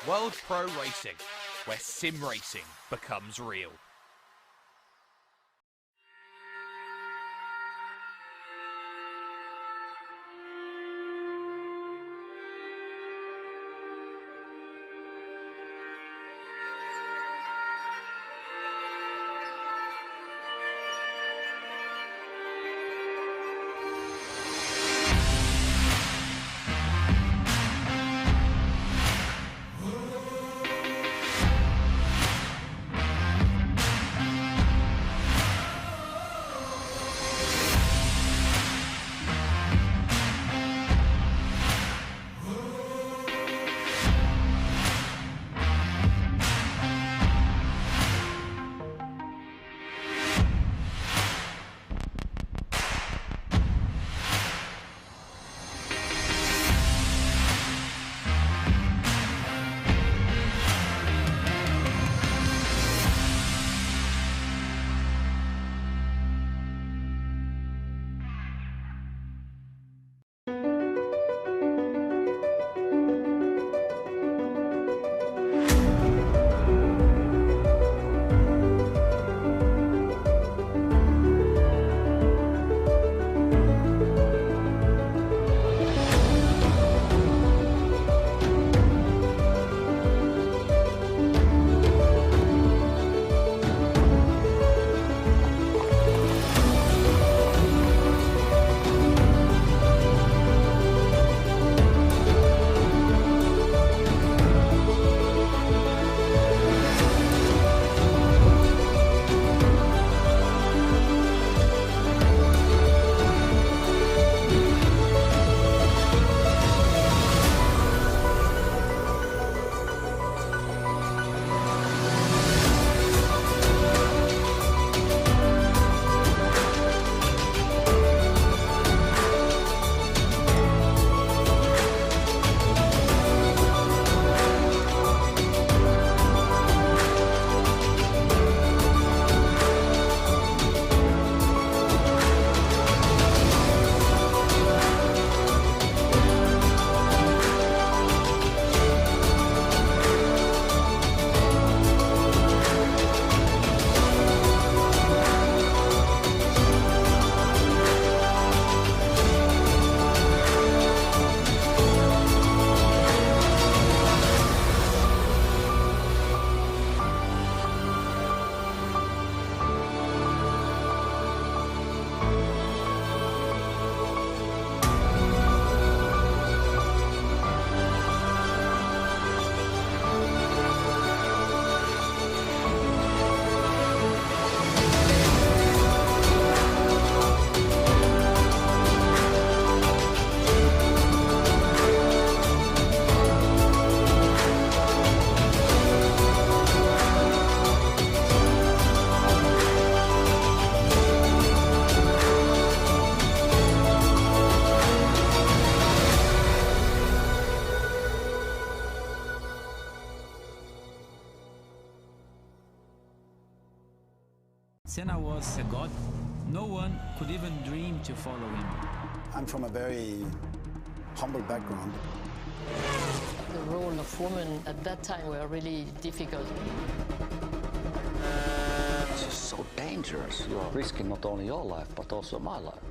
World Pro Racing, where sim racing becomes real. Senna was a god. No one could even dream to follow him. I'm from a very humble background. The role of women at that time were really difficult. It's just so dangerous. You are risking not only your life, but also my life.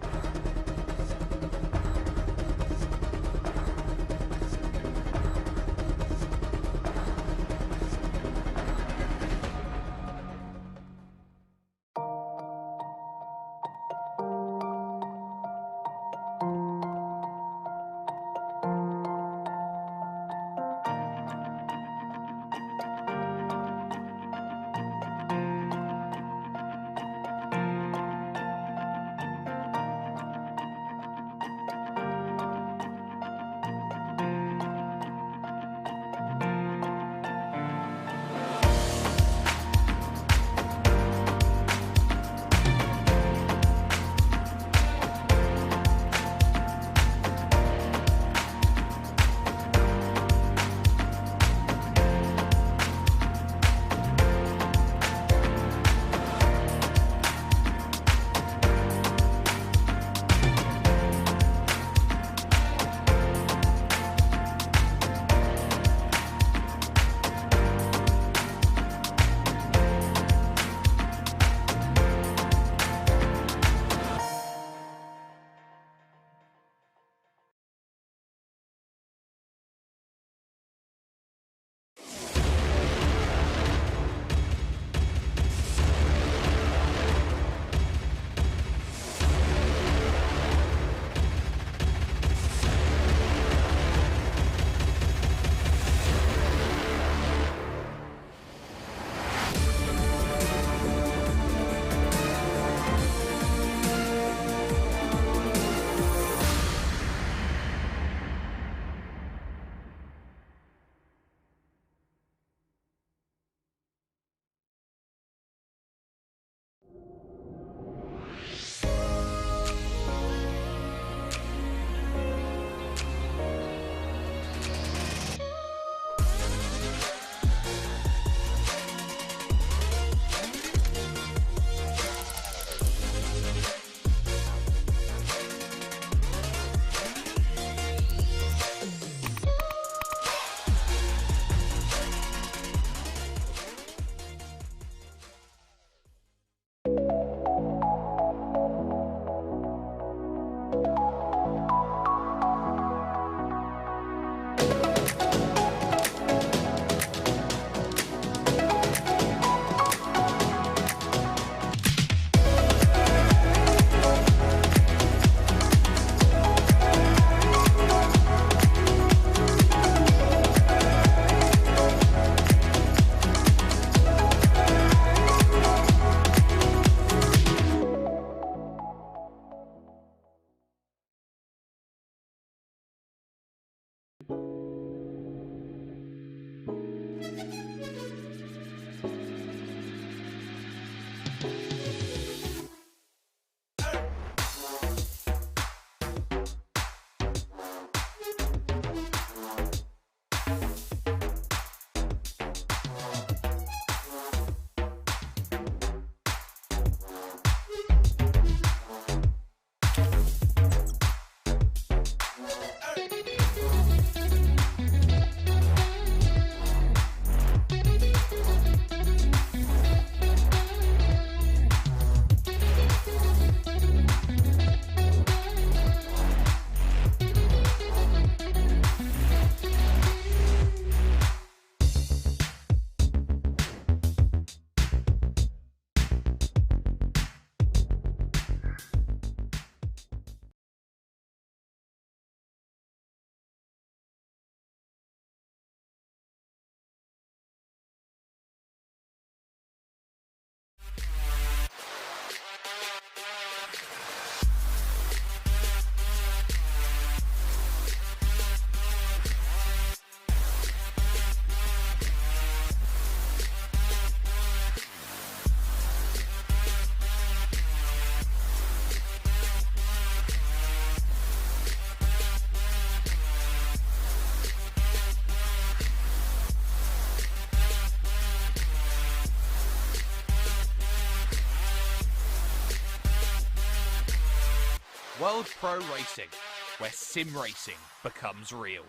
World Pro Racing, where sim racing becomes real.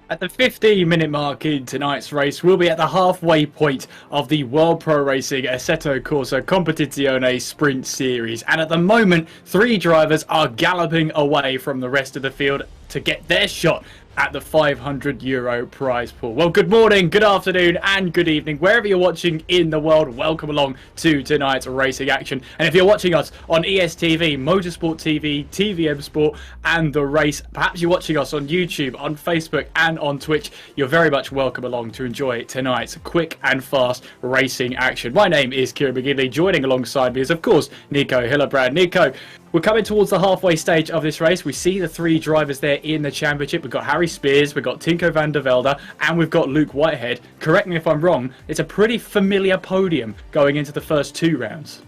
At the 15-minute mark in tonight's race, we'll be at the halfway point of the World Pro Racing Assetto Corsa Competizione Sprint Series. And at the moment, 3 drivers are galloping away from the rest of the field to get their shot at the €500 prize pool. Well, good morning, good afternoon, and good evening. Wherever you're watching in the world, welcome along to tonight's racing action. And if you're watching us on ESTV, Motorsport TV, TVM Sport, and The Race, perhaps you're watching us on YouTube, on Facebook, and on Twitch, you're very much welcome along to enjoy tonight's quick and fast racing action. My name is Kieran McGinley. Joining alongside me is, of course, Nico Hillebrand. Nico, we're coming towards the halfway stage of this race. We see the 3 drivers there in the championship. We've got Harry Spears, we've got Tinko van der Velde, and we've got Luke Whitehead. Correct me if I'm wrong, it's a pretty familiar podium going into the first 2 rounds.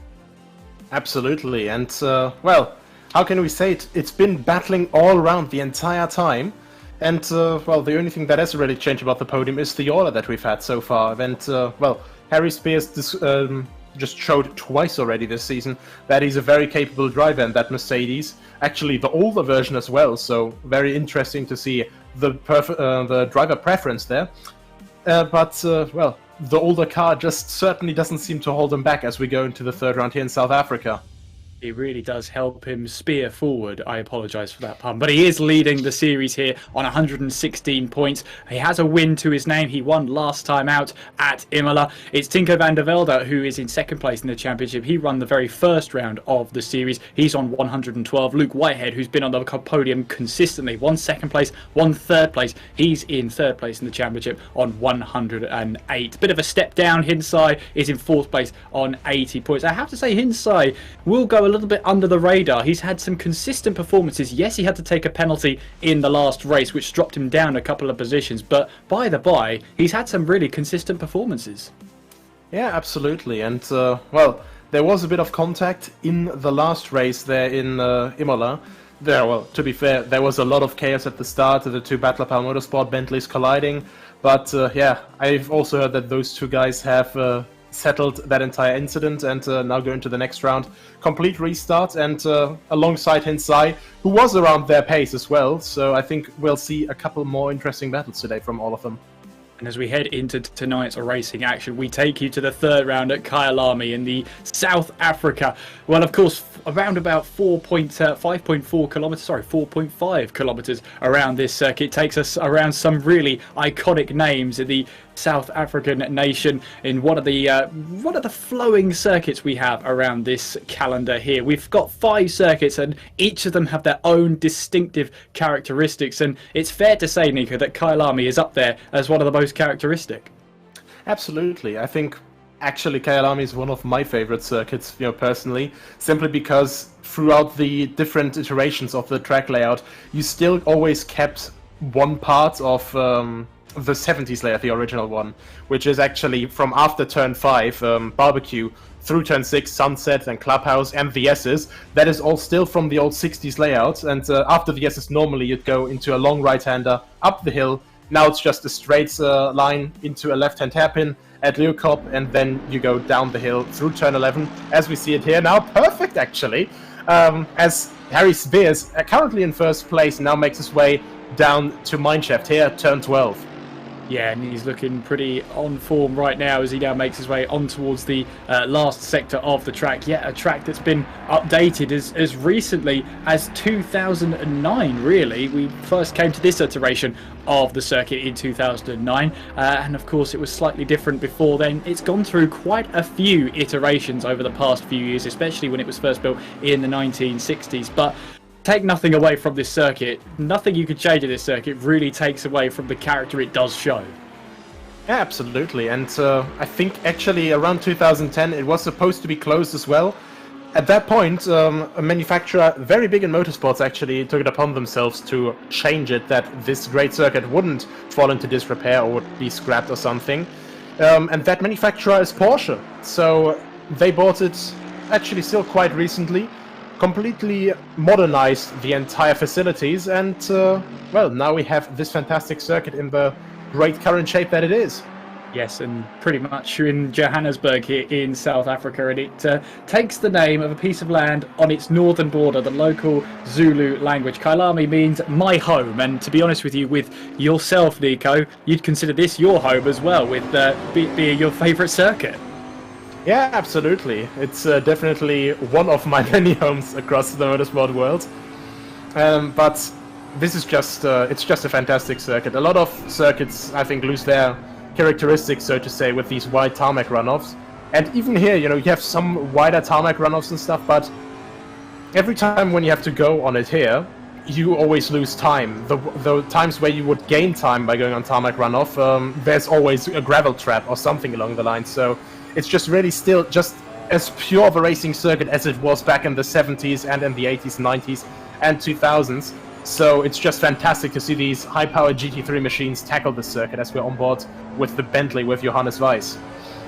Absolutely, and well, how can we say it? It's been battling all around the entire time. And well, the only thing that has really changed about the podium is the order that we've had so far. And well, Harry Spears just showed twice already this season that he's a very capable driver in that Mercedes, actually the older version as well, so very interesting to see the driver preference there. But well, the older car just certainly doesn't seem to hold him back as we go into the 3rd round here in South Africa. It really does help him spear forward. I apologise for that pun. But he is leading the series here on 116 points. He has a win to his name. He won last time out at Imola. It's Tinko van der Velde who is in 2nd place in the championship. He won the very first round of the series. He's on 112. Luke Whitehead, who's been on the podium consistently, won 2nd place, won 3rd place. He's in 3rd place in the championship on 108. Bit of a step down. Hinsai is in 4th place on 80 points. I have to say Hinsai will go a little bit under the radar. He's had some consistent performances. Yes, he had to take a penalty in the last race, which dropped him down a couple of positions, but by the by, he's had some really consistent performances. Yeah, absolutely. And well, there was a bit of contact in the last race there in Imola. Well, to be fair, there was a lot of chaos at the start of the 2 Battlepal Motorsport Bentleys colliding, but yeah, I've also heard that those 2 guys have settled that entire incident and now go into the next round. Complete restart, and alongside Hinsai, who was around their pace as well, so I think we'll see a couple more interesting battles today from all of them. And as we head into tonight's racing action, we take you to the 3rd round at Kyalami in the South Africa. Well, of course, around about 4.5 kilometres around this circuit. Takes us around some really iconic names in the South African nation in one of the flowing circuits we have around this calendar here. We've got 5 circuits and each of them have their own distinctive characteristics, and it's fair to say, Nico, that Kyalami is up there as one of the most characteristic. Absolutely. I think actually Kyalami is one of my favorite circuits, personally, simply because throughout the different iterations of the track layout, you still always kept one part of the 70s layout, the original one, which is actually from after turn 5, barbecue, through turn 6, sunset and clubhouse, and the S's. That is all still from the old 60s layout, and after the S's normally you'd go into a long right-hander up the hill. Now it's just a straight line into a left-hand hairpin at Leeuwkop, and then you go down the hill through turn 11, as we see it here now. Perfect, actually, as Harry Spears, currently in 1st place, now makes his way down to Mineshaft here at turn 12. Yeah, and he's looking pretty on form right now as he now makes his way on towards the last sector of the track. Yeah, a track that's been updated as recently as 2009, really. We first came to this iteration of the circuit in 2009, and of course it was slightly different before then. It's gone through quite a few iterations over the past few years, especially when it was first built in the 1960s. But take nothing away from this circuit. Nothing you could change in this circuit really takes away from the character it does show. Yeah, absolutely. And I think actually around 2010 it was supposed to be closed as well. At that point, a manufacturer very big in motorsports actually took it upon themselves to change it, that this great circuit wouldn't fall into disrepair or would be scrapped or something. And that manufacturer is Porsche. So they bought it actually still quite recently, completely modernized the entire facilities, and well, now we have this fantastic circuit in the great current shape that it is. Yes, and pretty much you're in Johannesburg here in South Africa, and it takes the name of a piece of land on its northern border, the local Zulu language. Kyalami means my home, and to be honest with you, with yourself, Nico, you'd consider this your home as well, with being your favourite circuit. Yeah, absolutely. It's definitely one of my many homes across the motorsport world. But this is just, it's just a fantastic circuit. A lot of circuits, I think, lose their characteristics, so to say, with these wide tarmac runoffs. And even here, you have some wider tarmac runoffs and stuff, but every time when you have to go on it here, you always lose time. The times where you would gain time by going on tarmac runoff, there's always a gravel trap or something along the line. So it's just really still just as pure of a racing circuit as it was back in the 70s and in the 80s, 90s and 2000s. So it's just fantastic to see these high-powered GT3 machines tackle the circuit as we're on board with the Bentley with Johannes Weiss.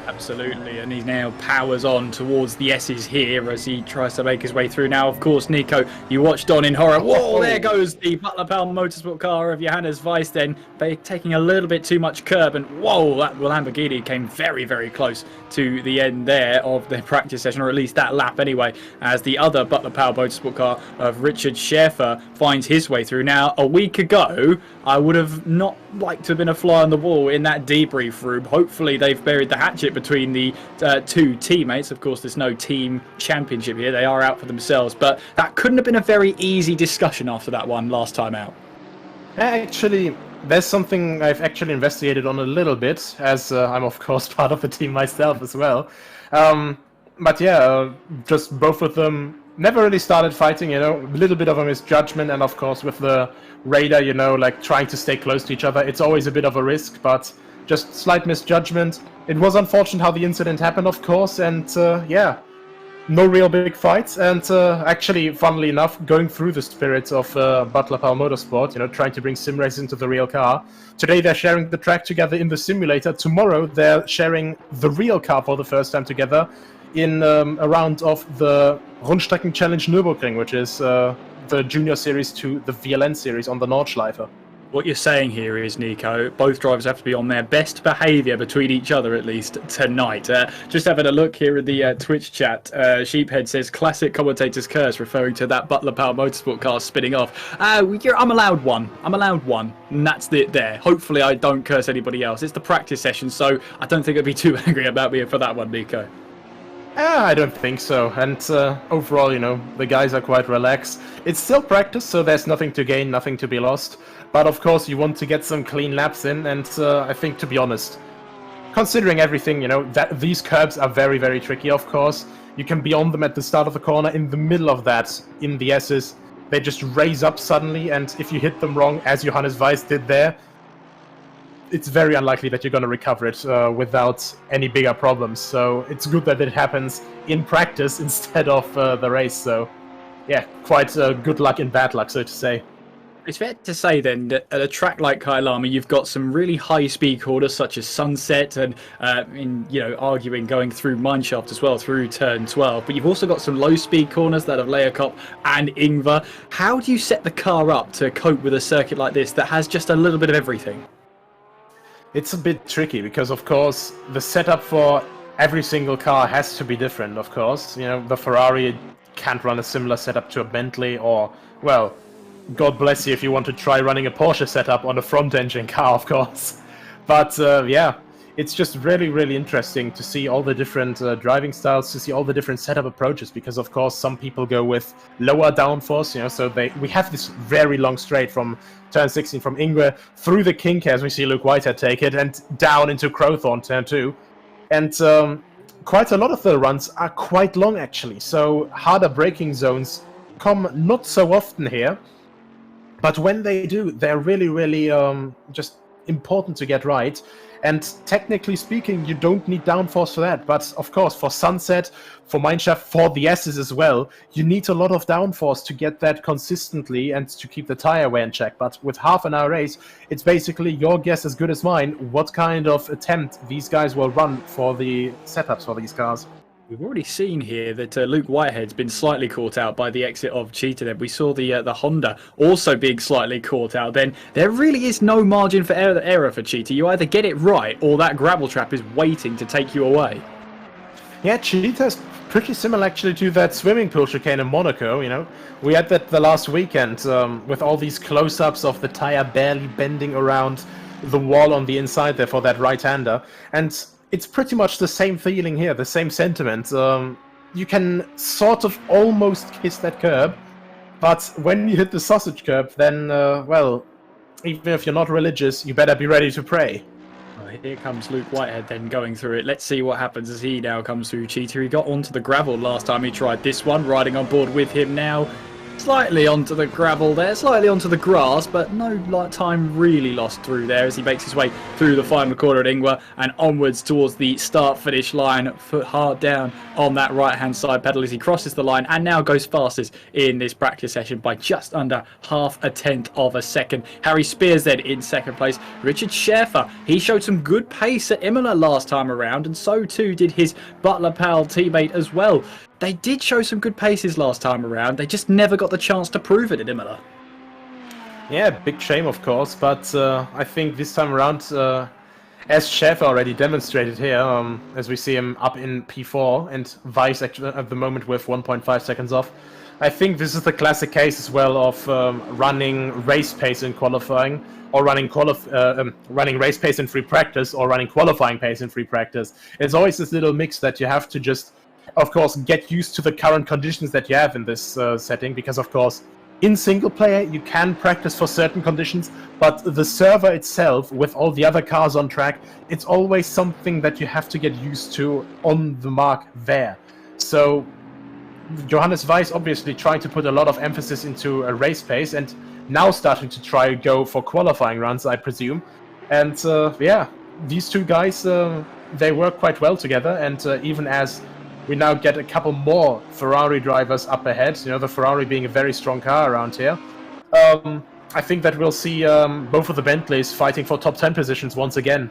Absolutely, and he now powers on towards the S's here as he tries to make his way through. Now, of course, Nico, you watched on in horror. Whoa, there goes the Butler Powell Motorsport car of Johannes Weiss then, taking a little bit too much curb, and whoa, that Lamborghini came very, very close to the end there of the practice session, or at least that lap anyway, as the other Butler Powell Motorsport car of Richard Schaefer finds his way through. Now, a week ago, I would have not liked to have been a fly on the wall in that debrief room. Hopefully, they've buried the hatchet between the two teammates. Of course, there's no team championship here. They are out for themselves, but that couldn't have been a very easy discussion after that one last time out. Actually, there's something I've actually investigated on a little bit, as I'm of course part of the team myself as well. But yeah, just both of them never really started fighting, a little bit of a misjudgment, and of course with the radar, like trying to stay close to each other, it's always a bit of a risk, but just slight misjudgment. It was unfortunate how the incident happened, of course, and yeah, no real big fights, and actually, funnily enough, going through the spirit of Butler Powell Motorsport, trying to bring sim races into the real car. Today they're sharing the track together in the simulator. Tomorrow they're sharing the real car for the first time together in a round of the Rundstrecken Challenge Nürburgring, which is the junior series to the VLN series on the Nordschleife. What you're saying here is, Nico, both drivers have to be on their best behaviour between each other at least tonight. Just having a look here at the Twitch chat, Sheephead says, classic commentator's curse, referring to that Butler Powell Motorsport car spinning off. I'm allowed one. I'm allowed one. And that's it there. Hopefully I don't curse anybody else. It's the practice session, so I don't think I'd be too angry about me for that one, Nico. I don't think so. And overall, the guys are quite relaxed. It's still practice, so there's nothing to gain, nothing to be lost. But of course, you want to get some clean laps in, and I think, to be honest, considering everything, that these curbs are very, very tricky, of course. You can be on them at the start of the corner. In the middle of that, in the S's, they just raise up suddenly, and if you hit them wrong, as Johannes Weiss did there, it's very unlikely that you're going to recover it without any bigger problems. So it's good that it happens in practice instead of the race. So yeah, quite good luck and bad luck, so to say. It's fair to say then that at a track like Kyalami, you've got some really high-speed corners such as Sunset and, arguing going through Mineshaft as well through turn 12. But you've also got some low-speed corners that have Leerkop and Ingvar. How do you set the car up to cope with a circuit like this that has just a little bit of everything? It's a bit tricky because, of course, the setup for every single car has to be different, of course. The Ferrari can't run a similar setup to a Bentley or, well, God bless you if you want to try running a Porsche setup on a front-engine car, of course. But, yeah, it's just really, really interesting to see all the different driving styles, to see all the different setup approaches, because, of course, some people go with lower downforce, so we have this very long straight from turn 16 from Ingvar through the kink, as we see Luke Whitehead take it, and down into Crowthorne turn 2. And quite a lot of the runs are quite long, actually, so harder braking zones come not so often here. But when they do, they're really, really just important to get right. And technically speaking, you don't need downforce for that. But of course, for Sunset, for Mineshaft, for the S's as well, you need a lot of downforce to get that consistently and to keep the tire wear in check. But with half an hour race, it's basically your guess as good as mine what kind of attempt these guys will run for the setups for these cars. We've already seen here that Luke Whitehead's been slightly caught out by the exit of Cheetah. Then we saw the Honda also being slightly caught out. Then there really is no margin for error for Cheetah. You either get it right or that gravel trap is waiting to take you away. Yeah, Cheetah's pretty similar actually to that swimming pool chicane in Monaco, you know. We had that the last weekend with all these close-ups of the tire barely bending around the wall on the inside there for that right-hander. And it's pretty much the same feeling here, the same sentiment. You can sort of almost kiss that curb, but when you hit the sausage curb, then, well, even if you're not religious, you better be ready to pray. Here comes Luke Whitehead then going through it. Let's see what happens as he now comes through Cheetah. He got onto the gravel last time he tried this one, riding on board with him now. Slightly onto the gravel there, slightly onto the grass, but no time really lost through there as he makes his way through the final corner at Ingwer and onwards towards the start-finish line. Foot hard down on that right-hand side pedal as he crosses the line and now goes fastest in this practice session by just under half a tenth of a second. Harry Spears then in second place. Richard Schaefer, he showed some good pace at Imola last time around, and so too did his Butler Powell teammate as well. They did show some good paces last time around. They just never got the chance to prove it at Imola. Yeah, big shame, of course, but I think this time around, as Schaefer already demonstrated here, as we see him up in P4 and Weiss actually at the moment with 1.5 seconds off, I think this is the classic case as well of running race pace in qualifying, or running race pace in free practice, or running qualifying pace in free practice. It's always this little mix that you have to just, of course, get used to the current conditions that you have in this setting, because, of course, in single player you can practice for certain conditions, but the server itself, with all the other cars on track, it's always something that you have to get used to on the mark there. So Johannes Weiss obviously trying to put a lot of emphasis into a race pace, and now starting to try to go for qualifying runs, I presume. And yeah, these two guys, they work quite well together, and even as we now get a couple more Ferrari drivers up ahead, you know, the Ferrari being a very strong car around here, I think that we'll see both of the Bentleys fighting for top 10 positions once again.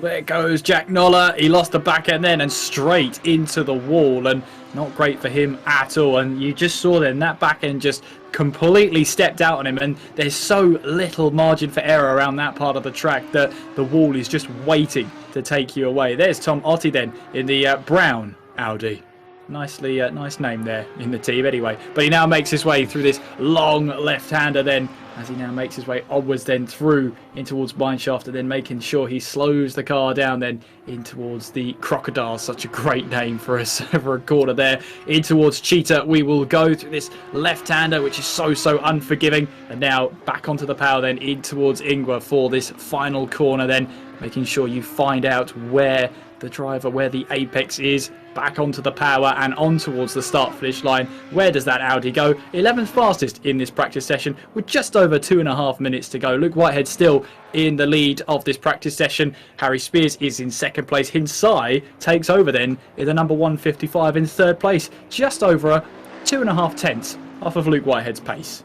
There goes Jack Noller. He lost the back end then and straight into the wall, and not great for him at all. And you just saw then that back end just completely stepped out on him, and there's so little margin for error around that part of the track that the wall is just waiting to take you away. There's Tom Otti then in the brown Audi. Nice name there in the team anyway. But he now makes his way through this long left-hander then, as he now makes his way onwards then through in towards Mineshaft, and then making sure he slows the car down then in towards the Crocodile. Such a great name for a corner there. In towards Cheetah we will go through this left-hander, which is so unforgiving, and now back onto the power then in towards Ingwer for this final corner then, making sure you find out where the apex is. Back onto the power and on towards the start finish line. Where does that Audi go? 11th fastest in this practice session with just over 2.5 minutes to go. Luke Whitehead still in the lead of this practice session. Harry Spears is in second place. Hinsai takes over then in the number 155 in third place, just over 2.5 tenths off of Luke Whitehead's pace.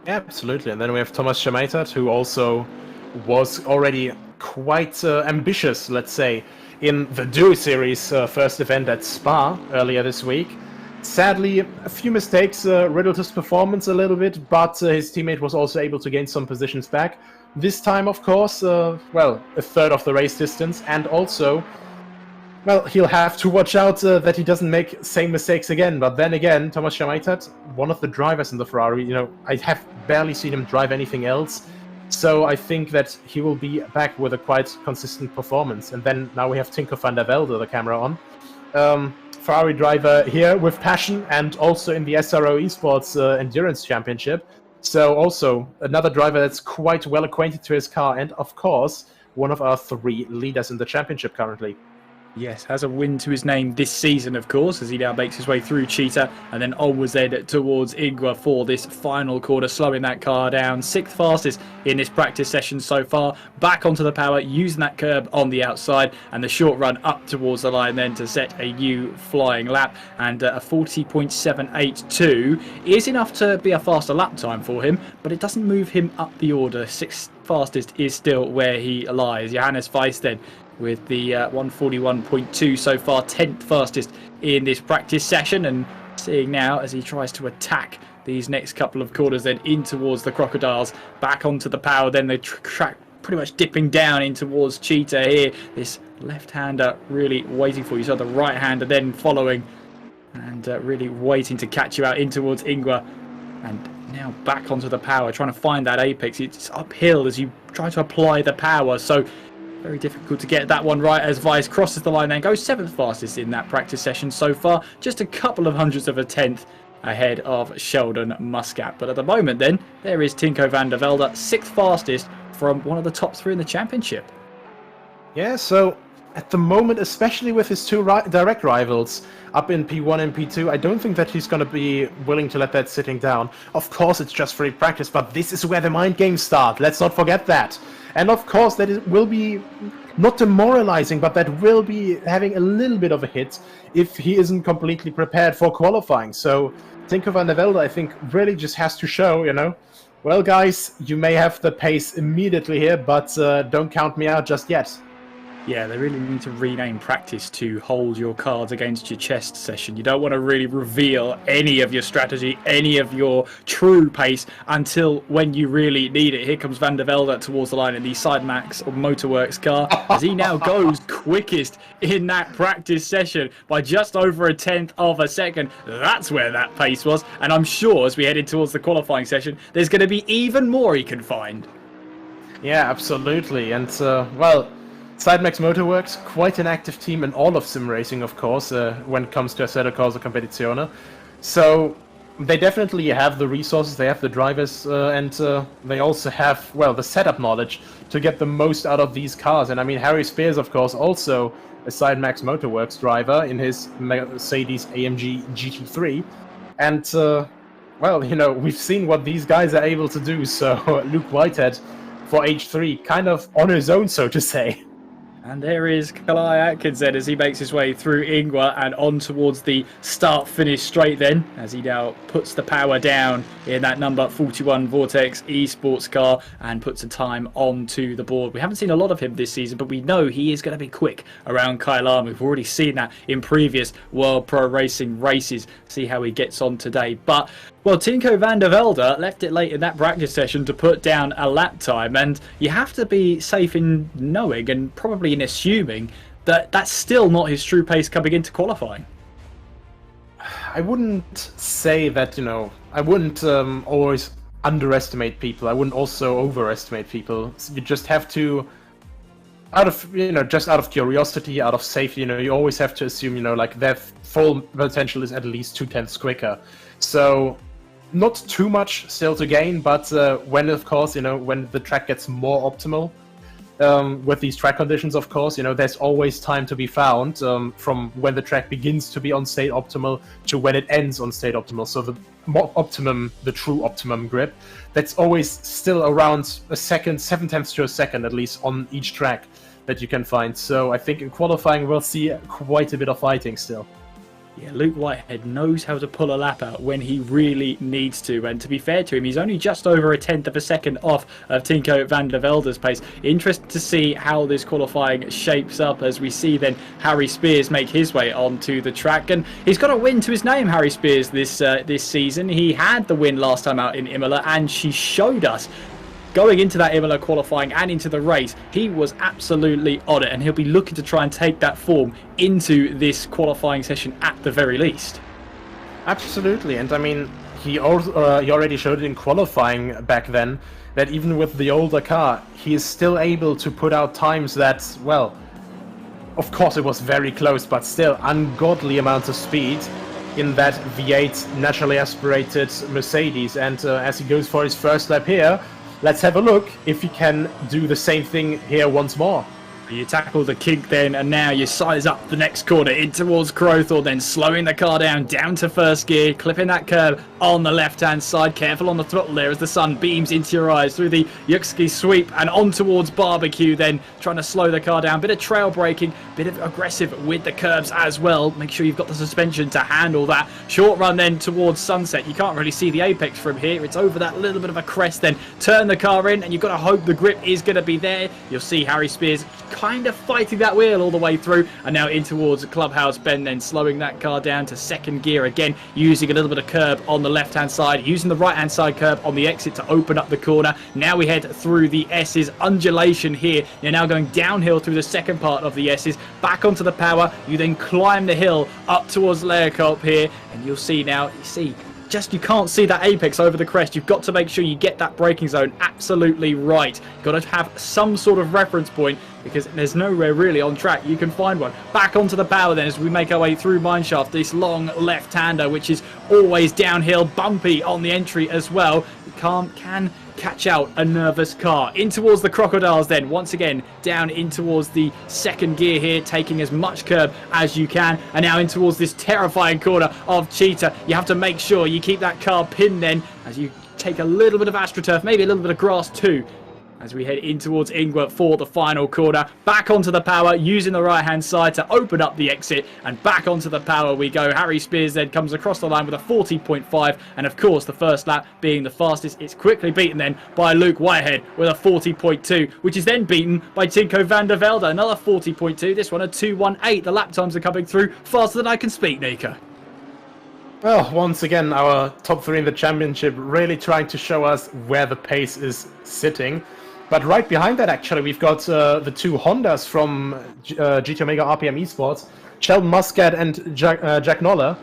Absolutely, and then we have Thomas Schemeitat, who also was already quite ambitious, let's say, in the Duo Series first event at Spa earlier this week. Sadly, a few mistakes riddled his performance a little bit, but his teammate was also able to gain some positions back. This time, of course, well, a third of the race distance, and also, well, he'll have to watch out that he doesn't make same mistakes again. But then again, Thomas Schemeitat, one of the drivers in the Ferrari, you know, I have barely seen him drive anything else. So I think that he will be back with a quite consistent performance. And then now we have Tinko van der Velde, the camera on. Ferrari driver here with passion, and also in the SRO Esports Endurance Championship. So also another driver that's quite well acquainted to his car, and of course, one of our 3 leaders in the championship currently. Yes, has a win to his name this season, of course, as he now makes his way through Cheetah and then onwards then towards Ingwer for this final corner, slowing that car down. 6th fastest in this practice session so far. Back onto the power, using that curb on the outside, and the short run up towards the line then to set a new flying lap. And a 40.782 is enough to be a faster lap time for him, but it doesn't move him up the order. 6th fastest is still where he lies. Johannes Weiss then with the 141.2 so far, 10th fastest in this practice session. And seeing now as he tries to attack these next couple of corners, then in towards the Crocodiles, back onto the power, then the track pretty much dipping down in towards Cheetah here. This left-hander really waiting for you, so the right-hander then following and really waiting to catch you out in towards Ingwer. And now back onto the power, trying to find that apex. It's uphill as you try to apply the power, so very difficult to get that one right as Vice crosses the line and goes 7th fastest in that practice session so far. Just a couple of hundredths of a tenth ahead of Sheldon Muscat. But at the moment then, there is Tinko van der Velde, 6th fastest from one of the top 3 in the championship. Yeah, so at the moment, especially with his two direct rivals up in P1 and P2, I don't think that he's going to be willing to let that sitting down. Of course, it's just free practice, but this is where the mind games start. Let's not forget that. And of course, that it will be not demoralizing, but that will be having a little bit of a hit if he isn't completely prepared for qualifying. So Tinko van der Velde, I think, really just has to show, well, guys, you may have the pace immediately here, but don't count me out just yet. Yeah, they really need to rename practice to hold your cards against your chest session. You don't want to really reveal any of your strategy, any of your true pace until when you really need it. Here comes Van der Velde towards the line in the Sidemax or Motorworks car as he now goes quickest in that practice session by just over a tenth of a second. That's where that pace was. And I'm sure as we head in towards the qualifying session, there's going to be even more he can find. Yeah, absolutely. And, well, Sidemax Motorworks, quite an active team in all of sim racing, of course, when it comes to Assetto Corsa Competizione. So they definitely have the resources, they have the drivers, and they also have, well, the setup knowledge to get the most out of these cars. And I mean, Harry Spears, of course, also a Sidemax Motorworks driver in his Mercedes AMG GT3. And, well, we've seen what these guys are able to do. So Luke Whitehead for H3, kind of on his own, so to say. And there is Kalai Atkins then as he makes his way through Ingwer and on towards the start-finish straight then, as he now puts the power down in that number 41 Vortex eSports car and puts a time onto the board. We haven't seen a lot of him this season, but we know he is going to be quick around Kyalami. We've already seen that in previous World Pro Racing races. See how he gets on today. But well, Tinko van der Velde left it late in that practice session to put down a lap time, and you have to be safe in knowing and probably in assuming that that's still not his true pace coming into qualifying. I wouldn't say that, I wouldn't always underestimate people. I wouldn't also overestimate people. You just have to, just out of curiosity, out of safety, you always have to assume, like their full potential is at least 2/10 quicker. So not too much still to gain, but when, of course, when the track gets more optimal, with these track conditions, of course, there's always time to be found from when the track begins to be on state optimal to when it ends on state optimal. So the true optimum grip, that's always still around a second, 7/10 to a second at least on each track that you can find. So I think in qualifying we'll see quite a bit of fighting still. Yeah, Luke Whitehead knows how to pull a lap out when he really needs to, and to be fair to him, he's only just over a tenth of a second off of Tinko van der Velde's pace. Interesting to see how this qualifying shapes up as we see then Harry Spears make his way onto the track, and he's got a win to his name, Harry Spears, this season. He had the win last time out in Imola, and she showed us going into that Imola qualifying and into the race, he was absolutely on it, and he'll be looking to try and take that form into this qualifying session at the very least. Absolutely, and I mean, he already showed it in qualifying back then, that even with the older car, he is still able to put out times that, well, of course it was very close, but still ungodly amounts of speed in that V8 naturally aspirated Mercedes. And as he goes for his first lap here, let's have a look if he can do the same thing here once more. You tackle the kink then, and now you size up the next corner in towards Crowthorne, then slowing the car down to first gear, clipping that curb on the left-hand side. Careful on the throttle there as the sun beams into your eyes through the Yuxki sweep and on towards Barbecue, then trying to slow the car down. Bit of trail braking, bit of aggressive with the curbs as well. Make sure you've got the suspension to handle that. Short run then towards Sunset. You can't really see the apex from here. It's over that little bit of a crest, then turn the car in, and you've got to hope the grip is going to be there. You'll see Harry Spears kind of fighting that wheel all the way through, and now in towards the clubhouse bend, then slowing that car down to second gear again, using a little bit of curb on the left hand side, using the right hand side curb on the exit to open up the corner. Now we head through the S's, undulation here. You're now going downhill through the second part of the S's, back onto the power. You then climb the hill up towards Leokolp here, and you'll see now, you can't see that apex over the crest. You've got to make sure you get that braking zone absolutely right. You've got to have some sort of reference point, because there's nowhere really on track you can find one. Back onto the power then as we make our way through Mineshaft, this long left-hander, which is always downhill, bumpy on the entry as well. You can catch out a nervous car. In towards the crocodiles then, once again down in towards the second gear here, taking as much curb as you can, and now in towards this terrifying corner of Cheetah. You have to make sure you keep that car pinned then as you take a little bit of AstroTurf, maybe a little bit of grass too, as we head in towards Ingwer for the final corner. Back onto the power, using the right hand side to open up the exit, and back onto the power we go. Harry Spears then comes across the line with a 40.5, and of course the first lap being the fastest. It's quickly beaten then by Luke Whitehead with a 40.2, which is then beaten by Tinko van der Velde, another 40.2, this one a 2:18. The lap times are coming through faster than I can speak, Nika. Well, once again, our top three in the championship really trying to show us where the pace is sitting. But right behind that, actually, we've got the two Hondas from GT Omega RPM Esports, Sheldon Muscat and Jack Noller.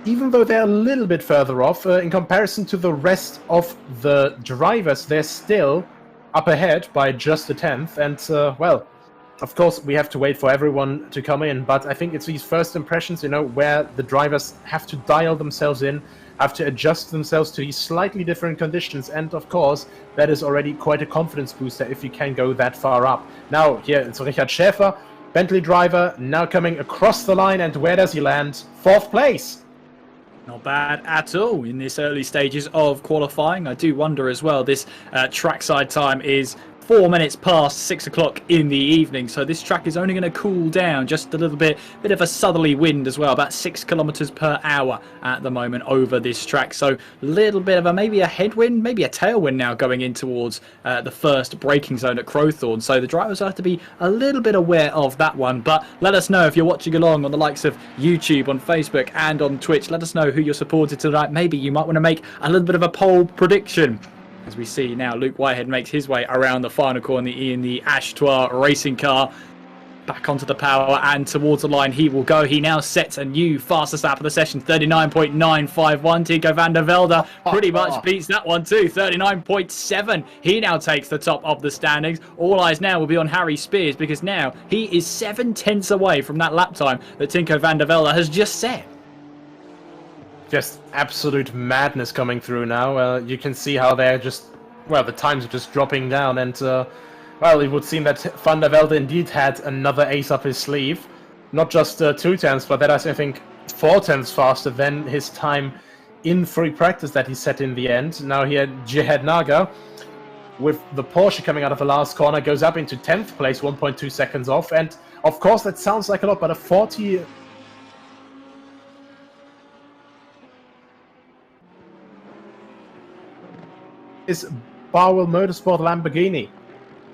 Even though they're a little bit further off, in comparison to the rest of the drivers, they're still up ahead by just a tenth. And, well, of course, we have to wait for everyone to come in. But I think it's these first impressions, where the drivers have to dial themselves in, have to adjust themselves to these slightly different conditions, and of course that is already quite a confidence booster if you can go that far up. Now here it's Richard Schäfer, Bentley driver, now coming across the line, and where does he land? 4th place. Not bad at all in this early stages of qualifying. I do wonder as well, this trackside time is 4 minutes past 6 o'clock in the evening, so this track is only going to cool down just a little bit of a southerly wind as well, about 6 kilometers per hour at the moment over this track. So a little bit of maybe a headwind, maybe a tailwind now going in towards the first braking zone at Crowthorne. So the drivers have to be a little bit aware of that one. But let us know if you're watching along on the likes of YouTube, on Facebook and on Twitch. Let us know who you're supported tonight. Maybe you might want to make a little bit of a poll prediction. As we see now, Luke Whitehead makes his way around the final corner in the Ashtoir racing car. Back onto the power and towards the line he will go. He now sets a new fastest lap of the session, 39.951. Tinko van der Velde pretty much beats that one too, 39.7. He now takes the top of the standings. All eyes now will be on Harry Spears, because now he is 7 tenths away from that lap time that Tinko van der Velde has just set. Just absolute madness coming through now. You can see how they're just, well, the times are just dropping down, and well, it would seem that Van der Velde indeed had another ace up his sleeve. Not just 2 tenths, but that is, I think, 4 tenths faster than his time in free practice that he set in the end. Now here, Jihad Naga, with the Porsche coming out of the last corner, goes up into 10th place, 1.2 seconds off, and of course that sounds like a lot, but a 40... is Barwell Motorsport Lamborghini.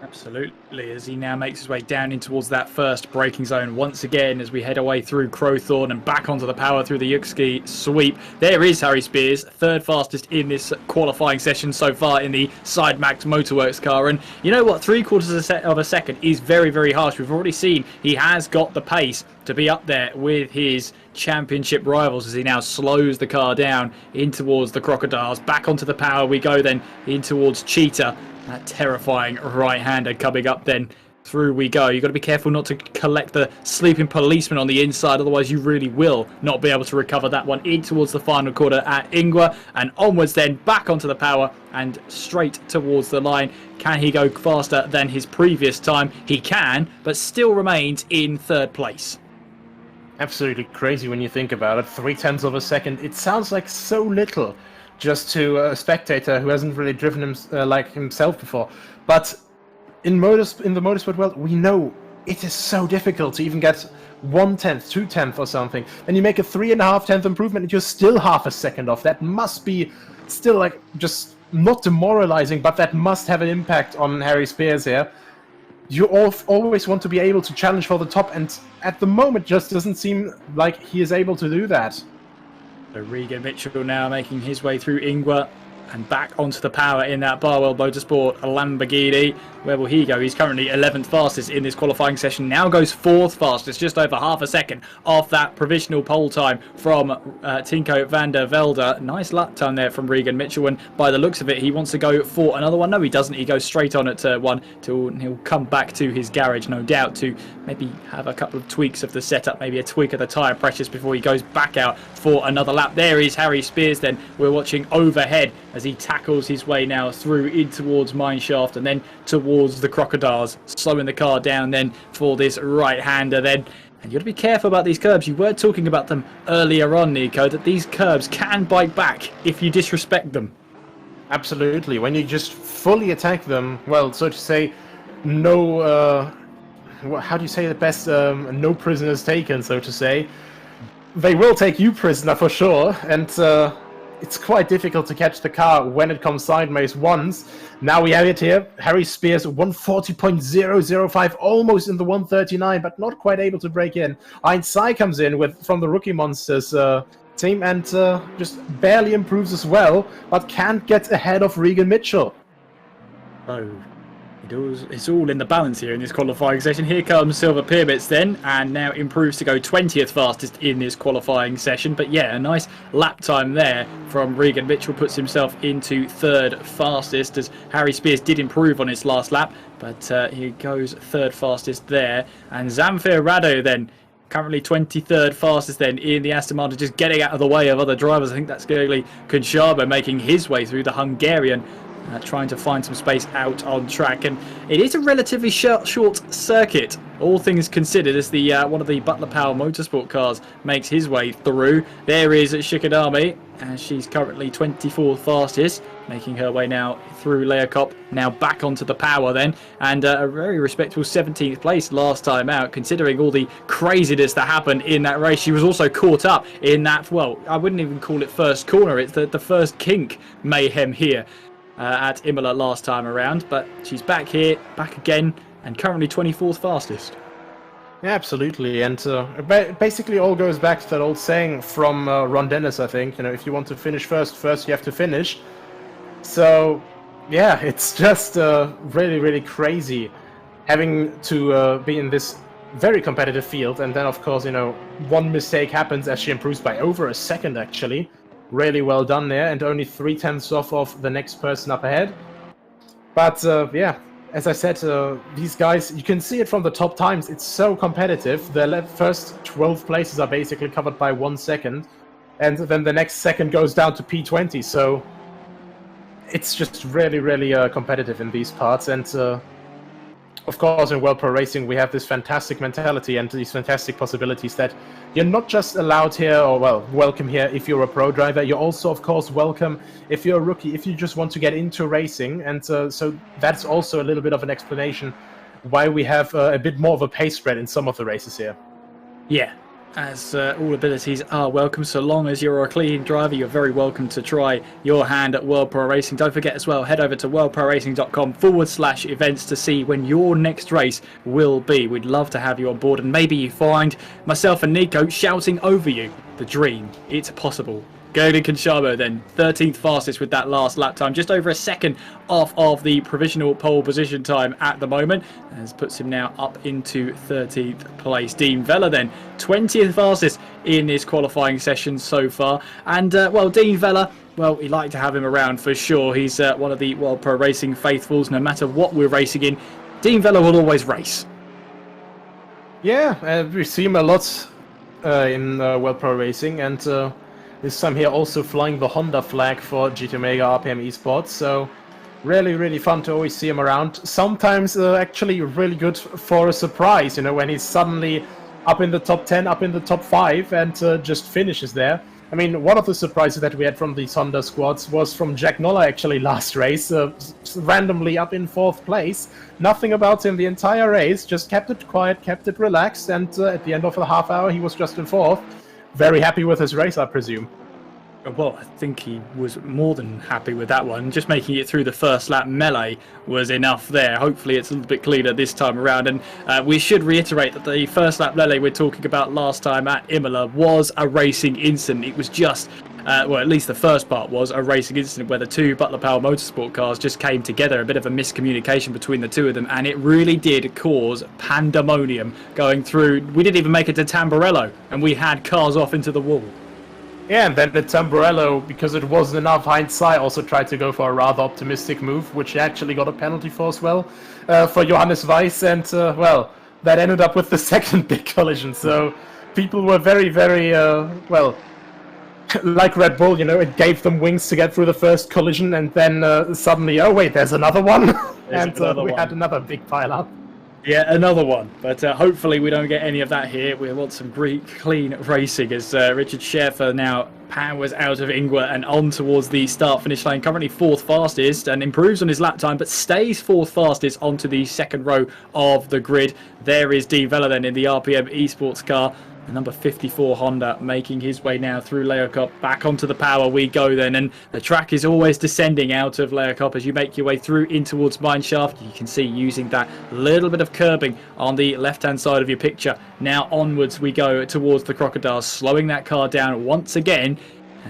Absolutely, as he now makes his way down in towards that first braking zone once again as we head away through Crowthorne and back onto the power through the Yuxki sweep. There is Harry Spears, 3rd fastest in this qualifying session so far in the Sidemax Motorworks car. And you know what, 3/4 of a second is very, very harsh. We've already seen he has got the pace to be up there with his championship rivals as he now slows the car down in towards the Crocodiles. Back onto the power we go then in towards Cheetah. That terrifying right-hander coming up then. Through we go. You've got to be careful not to collect the sleeping policeman on the inside, otherwise you really will not be able to recover that one. In towards the final quarter at Ingwer, and onwards then back onto the power and straight towards the line. Can he go faster than his previous time? He can, but still remains in 3rd place. Absolutely crazy when you think about it. 0.3 of a second. It sounds like so little just to a spectator who hasn't really driven like himself before. But in the motorsport world, we know it is so difficult to even get 1/10, 2/10 or something. Then you make a 3.5 improvement and you're still half a second off. That must be still like just not demoralizing, but that must have an impact on Harry Spears here. you always want to be able to challenge for the top, and at the moment just doesn't seem like he is able to do that. So Regan Mitchell now making his way through Ingwer and back onto the power in that Barwell Motorsport Lamborghini. Where will he go? He's currently 11th fastest in this qualifying session. Now goes 4th fastest, just over half a second off that provisional pole time from Tinko van der Velde. Nice lap time there from Regan Mitchell, and by the looks of it, he wants to go for another one. No, he doesn't. He goes straight on at turn 1 till he'll come back to his garage, no doubt, to maybe have a couple of tweaks of the setup, maybe a tweak of the tyre pressures before he goes back out for another lap. There is Harry Spears then. We're watching overhead as he tackles his way now through in towards Mineshaft and then towards the Crocodiles, slowing the car down then for this right-hander then. And you've got to be careful about these curbs. You were talking about them earlier on, Nico, that these curbs can bite back if you disrespect them. Absolutely. When you just fully attack them, well, so to say, no, how do you say the best, no prisoners taken, so to say. They will take you prisoner for sure, and it's quite difficult to catch the car when it comes sideways once. Now we have it here. Harry Spears 140.005, almost in the 139, but not quite able to break in. Heinz Sai comes in from the Rookie Monsters team and just barely improves as well, but can't get ahead of Regan Mitchell. Oh, it's all in the balance here in this qualifying session. Here comes Silver Pyramids then, and now improves to go 20th fastest in this qualifying session. But yeah, a nice lap time there from Regan Mitchell puts himself into 3rd fastest, as Harry Spears did improve on his last lap, but he goes 3rd fastest there. And Zamfir Rado then currently 23rd fastest then in the Aston Martin, just getting out of the way of other drivers. I think that's Gergely Konchaba making his way through the Hungarian, trying to find some space out on track. And it is a relatively short circuit, all things considered, as the one of the Butler Power Motorsport cars makes his way through. There is Shikadami, and she's currently 24th fastest, making her way now through Leakop, now back onto the power then, and a very respectable 17th place last time out, considering all the craziness that happened in that race. She was also caught up in that, well, I wouldn't even call it first corner, it's the first kink mayhem here at Imola last time around, but she's back here, back again, and currently 24th fastest. Yeah, absolutely, and basically all goes back to that old saying from Ron Dennis, I think. You know, if you want to finish first you have to finish. So, yeah, it's just really, really crazy having to be in this very competitive field, and then, of course, you know, one mistake happens as she improves by over a second, actually. Really well done there, and only 3/10 off of the next person up ahead. But yeah, as I said, these guys, you can see it from the top times. It's so competitive. The first 12 places are basically covered by 1 second, and then the next second goes down to P20. So it's just really, really competitive in these parts. And of course, in World Pro Racing, we have this fantastic mentality and these fantastic possibilities that you're not just allowed here, or, well, welcome here if you're a pro driver. You're also, of course, welcome if you're a rookie, if you just want to get into racing. And so that's also a little bit of an explanation why we have a bit more of a pay spread in some of the races here. Yeah, as all abilities are welcome. So long as you're a clean driver, you're very welcome to try your hand at World Pro Racing. Don't forget as well, head over to worldproracing.com/events to see when your next race will be. We'd love to have you on board, and maybe you find myself and Nico shouting over you the dream. It's possible. Gergely Konchaba then 13th fastest with that last lap time, just over a second off of the provisional pole position time at the moment, as puts him now up into 13th place. Dean Vella then 20th fastest in this qualifying session so far, and well, Dean Vella, well, we like to have him around for sure. He's one of the World Pro Racing faithfuls. No matter what we're racing in, Dean Vella will always race. Yeah, we see him a lot in World Pro Racing, and this time here also flying the Honda flag for GT Omega RPM Esports, so really, really fun to always see him around. Sometimes actually really good for a surprise, you know, when he's suddenly up in the top 10, up in the top 5, and just finishes there. I mean, one of the surprises that we had from these Honda squads was from Jack Noller actually last race, randomly up in 4th place. Nothing about him the entire race, just kept it quiet, kept it relaxed, and at the end of the half hour he was just in 4th. Very happy with his race, I presume. Well, I think he was more than happy with that one. Just making it through the first lap melee was enough there. Hopefully it's a little bit cleaner this time around. And we should reiterate that the first lap melee we're talking about last time at Imola was a racing incident. It was just, well, at least the first part was a racing incident where the two Butler Power Motorsport cars just came together. A bit of a miscommunication between the two of them. And it really did cause pandemonium going through. We didn't even make it to Tamburello. And we had cars off into the wall. Yeah, and then the Tamburello, because it wasn't enough, hindsight also tried to go for a rather optimistic move, which actually got a penalty for as well, for Johannes Weiss, and, well, that ended up with the second big collision, so people were very, very, well, like Red Bull, you know, it gave them wings to get through the first collision, and then suddenly, oh wait, there's another one, and we had another big pile-up. Yeah, another one. But hopefully we don't get any of that here. We want some great, clean racing as Richard Schaefer now powers out of Ingwer and on towards the start-finish line. Currently fourth fastest and improves on his lap time, but stays fourth fastest onto the second row of the grid. There is D Vella then in the RPM Esports car. The number 54 Honda making his way now through Leocop. Back onto the power we go then, and the track is always descending out of Leocop as you make your way through in towards Mineshaft. You can see using that little bit of curbing on the left-hand side of your picture. Now onwards we go towards the Crocodiles, slowing that car down once again.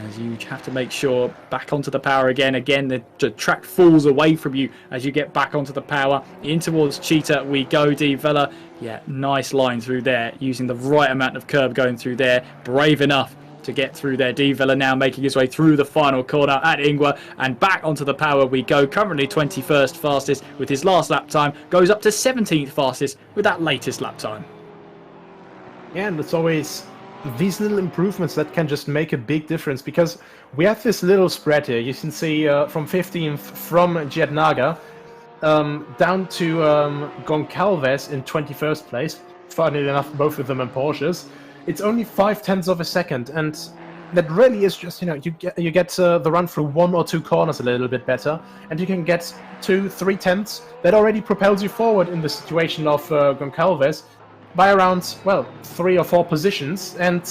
As you have to make sure back onto the power again. Again, the track falls away from you as you get back onto the power. In towards Cheetah we go. D Vella, yeah, nice line through there, using the right amount of curb going through there. Brave enough to get through there. D Vella now making his way through the final corner at Ingwer, and back onto the power we go. Currently 21st fastest with his last lap time. Goes up to 17th fastest with that latest lap time. Yeah, and it's always these little improvements that can just make a big difference, because we have this little spread here. You can see from 15th from Jednaga down to Goncalves in 21st place. Funnily enough, both of them in Porsches. It's only 0.5 of a second, and that really is just, you know, you get the run through one or two corners a little bit better, and you can get 2-3 tenths. That already propels you forward in the situation of Goncalves by around, well, 3 or 4 positions, and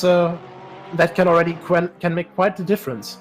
that can already can make quite the difference.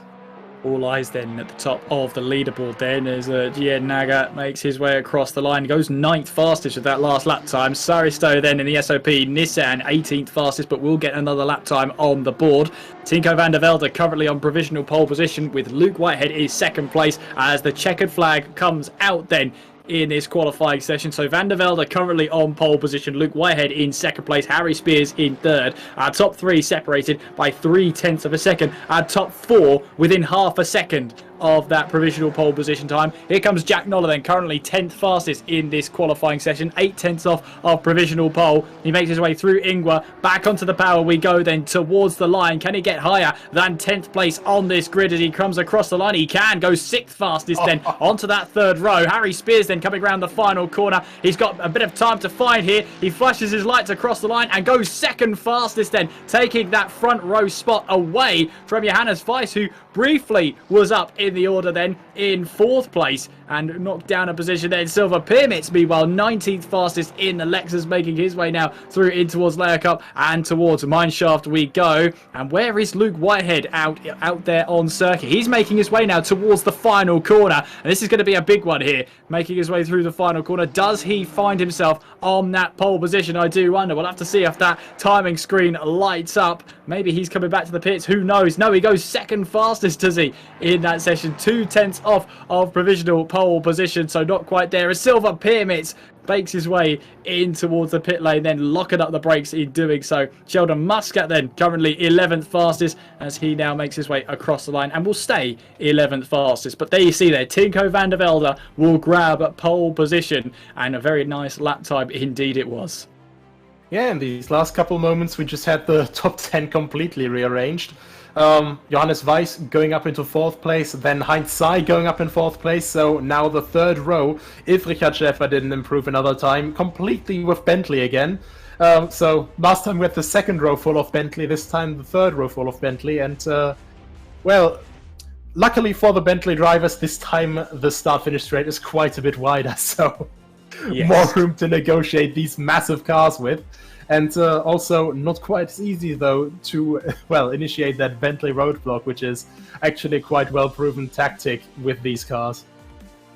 All eyes then at the top of the leaderboard then as Naga makes his way across the line. Goes 9th fastest with that last lap time. Saristo then in the SOP Nissan 18th fastest, but will get another lap time on the board. Tinko van der Velde currently on provisional pole position, with Luke Whitehead in second place as the checkered flag comes out then in this qualifying session. So Van der Velde currently on pole position, Luke Whitehead in second place, Harry Spears in third. Our top 3 separated by 0.3 of a second. Our top 4 within half a second of that provisional pole position time. Here comes Jack Noller then, currently 10th fastest in this qualifying session, 0.8 off of provisional pole. He makes his way through Ingwer, back onto the power we go then towards the line. Can he get higher than 10th place on this grid as he comes across the line? He can go 6th fastest then onto that third row. Harry Spears then coming around the final corner. He's got a bit of time to find here. He flashes his lights across the line and goes 2nd fastest then, taking that front row spot away from Johannes Weiss, who briefly was up in the order then in 4th place and knocked down a position there in Silver Pyramids. Meanwhile, 19th fastest in the Lexus, making his way now through in towards Layer Cup and towards Mineshaft we go. And where is Luke Whitehead out there on circuit? He's making his way now towards the final corner, and this is going to be a big one here, making his way through the final corner. Does he find himself on that pole position? I do wonder. We'll have to see if that timing screen lights up. Maybe he's coming back to the pits. Who knows? No, he goes 2nd fastest, does he, in that session? 0.2 off of provisional pole position, so not quite there. As Silver Pyramids bakes his way in towards the pit lane, then locking up the brakes in doing so. Sheldon Muscat then currently 11th fastest as he now makes his way across the line and will stay 11th fastest. But there you see there, Tinko van der Velde will grab pole position, and a very nice lap time indeed it was. Yeah, in these last couple moments we just had the top 10 completely rearranged. Johannes Weiss going up into 4th place, then Heinz Sai going up in 4th place, so now the 3rd row, if Richard Schaefer didn't improve another time, completely with Bentley again. So last time we had the 2nd row full of Bentley, this time the 3rd row full of Bentley, and well, luckily for the Bentley drivers, this time the start-finish straight is quite a bit wider, so yes, more room to negotiate these massive cars with. And also not quite as easy, though, to, well, initiate that Bentley roadblock, which is actually a quite well-proven tactic with these cars.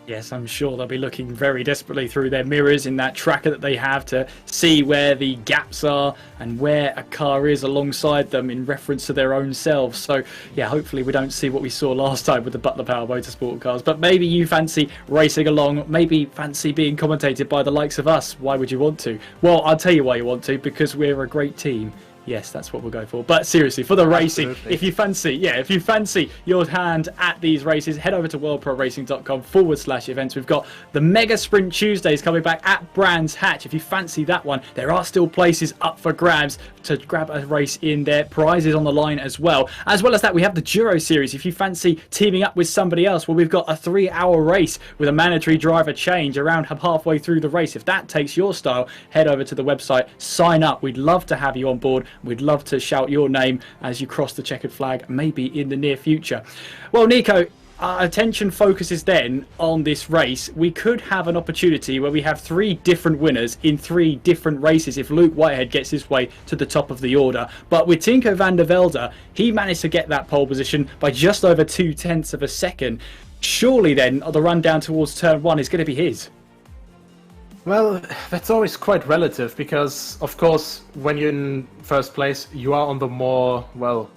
Yes, I'm sure they'll be looking very desperately through their mirrors in that tracker that they have to see where the gaps are and where a car is alongside them in reference to their own selves. So, yeah, hopefully we don't see what we saw last time with the Butler Power Motorsport cars. But maybe you fancy racing along, maybe fancy being commentated by the likes of us. Why would you want to? Well, I'll tell you why you want to, because we're a great team. Yes, that's what we'll go for. But seriously, for the racing, if you fancy your hand at these races, head over to worldproracing.com/events. We've got the Mega Sprint Tuesdays coming back at Brands Hatch. If you fancy that one, there are still places up for grabs to grab a race in there. Prizes on the line as well. As well as that, we have the Duro Series. If you fancy teaming up with somebody else, well, we've got a 3-hour race with a mandatory driver change around halfway through the race. If that takes your style, head over to the website, sign up. We'd love to have you on board. We'd love to shout your name as you cross the checkered flag, maybe in the near future. Well, Nico, our attention focuses then on this race. We could have an opportunity where we have 3 different winners in 3 different races if Luke Whitehead gets his way to the top of the order. But with Tinko van der Velde, he managed to get that pole position by just over 0.2 of a second. Surely then the run down towards turn 1 is going to be his. Well, that's always quite relative, because, of course, when you're in first place, you are on the more, well,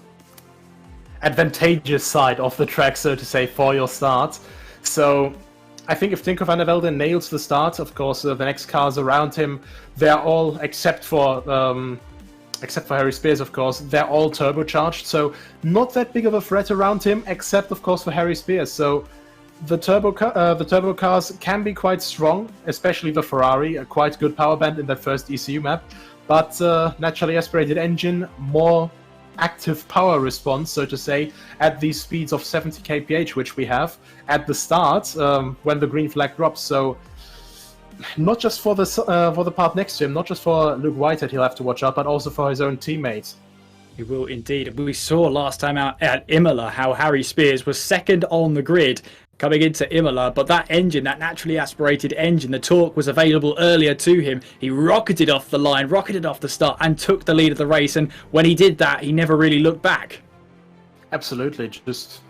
advantageous side of the track, so to say, for your start. So, I think if Tinko van der Velde nails the start, of course, the next cars around him, they're all, except for Harry Spears, of course, they're all turbocharged, so not that big of a threat around him, except, of course, for Harry Spears. So, the turbo cars can be quite strong, especially the Ferrari, a quite good power band in that first ECU map, but naturally aspirated engine, more active power response, so to say, at these speeds of 70 kph, which we have at the start when the green flag drops. So not just for the part next to him, not just for Luke Whitehead he'll have to watch out, but also for his own teammates. He will indeed. We saw last time out at Imola how Harry Spears was second on the grid coming into Imola, but that engine, that naturally aspirated engine, the torque was available earlier to him. He rocketed off the line, rocketed off the start, and took the lead of the race. And when he did that, he never really looked back. Absolutely. Just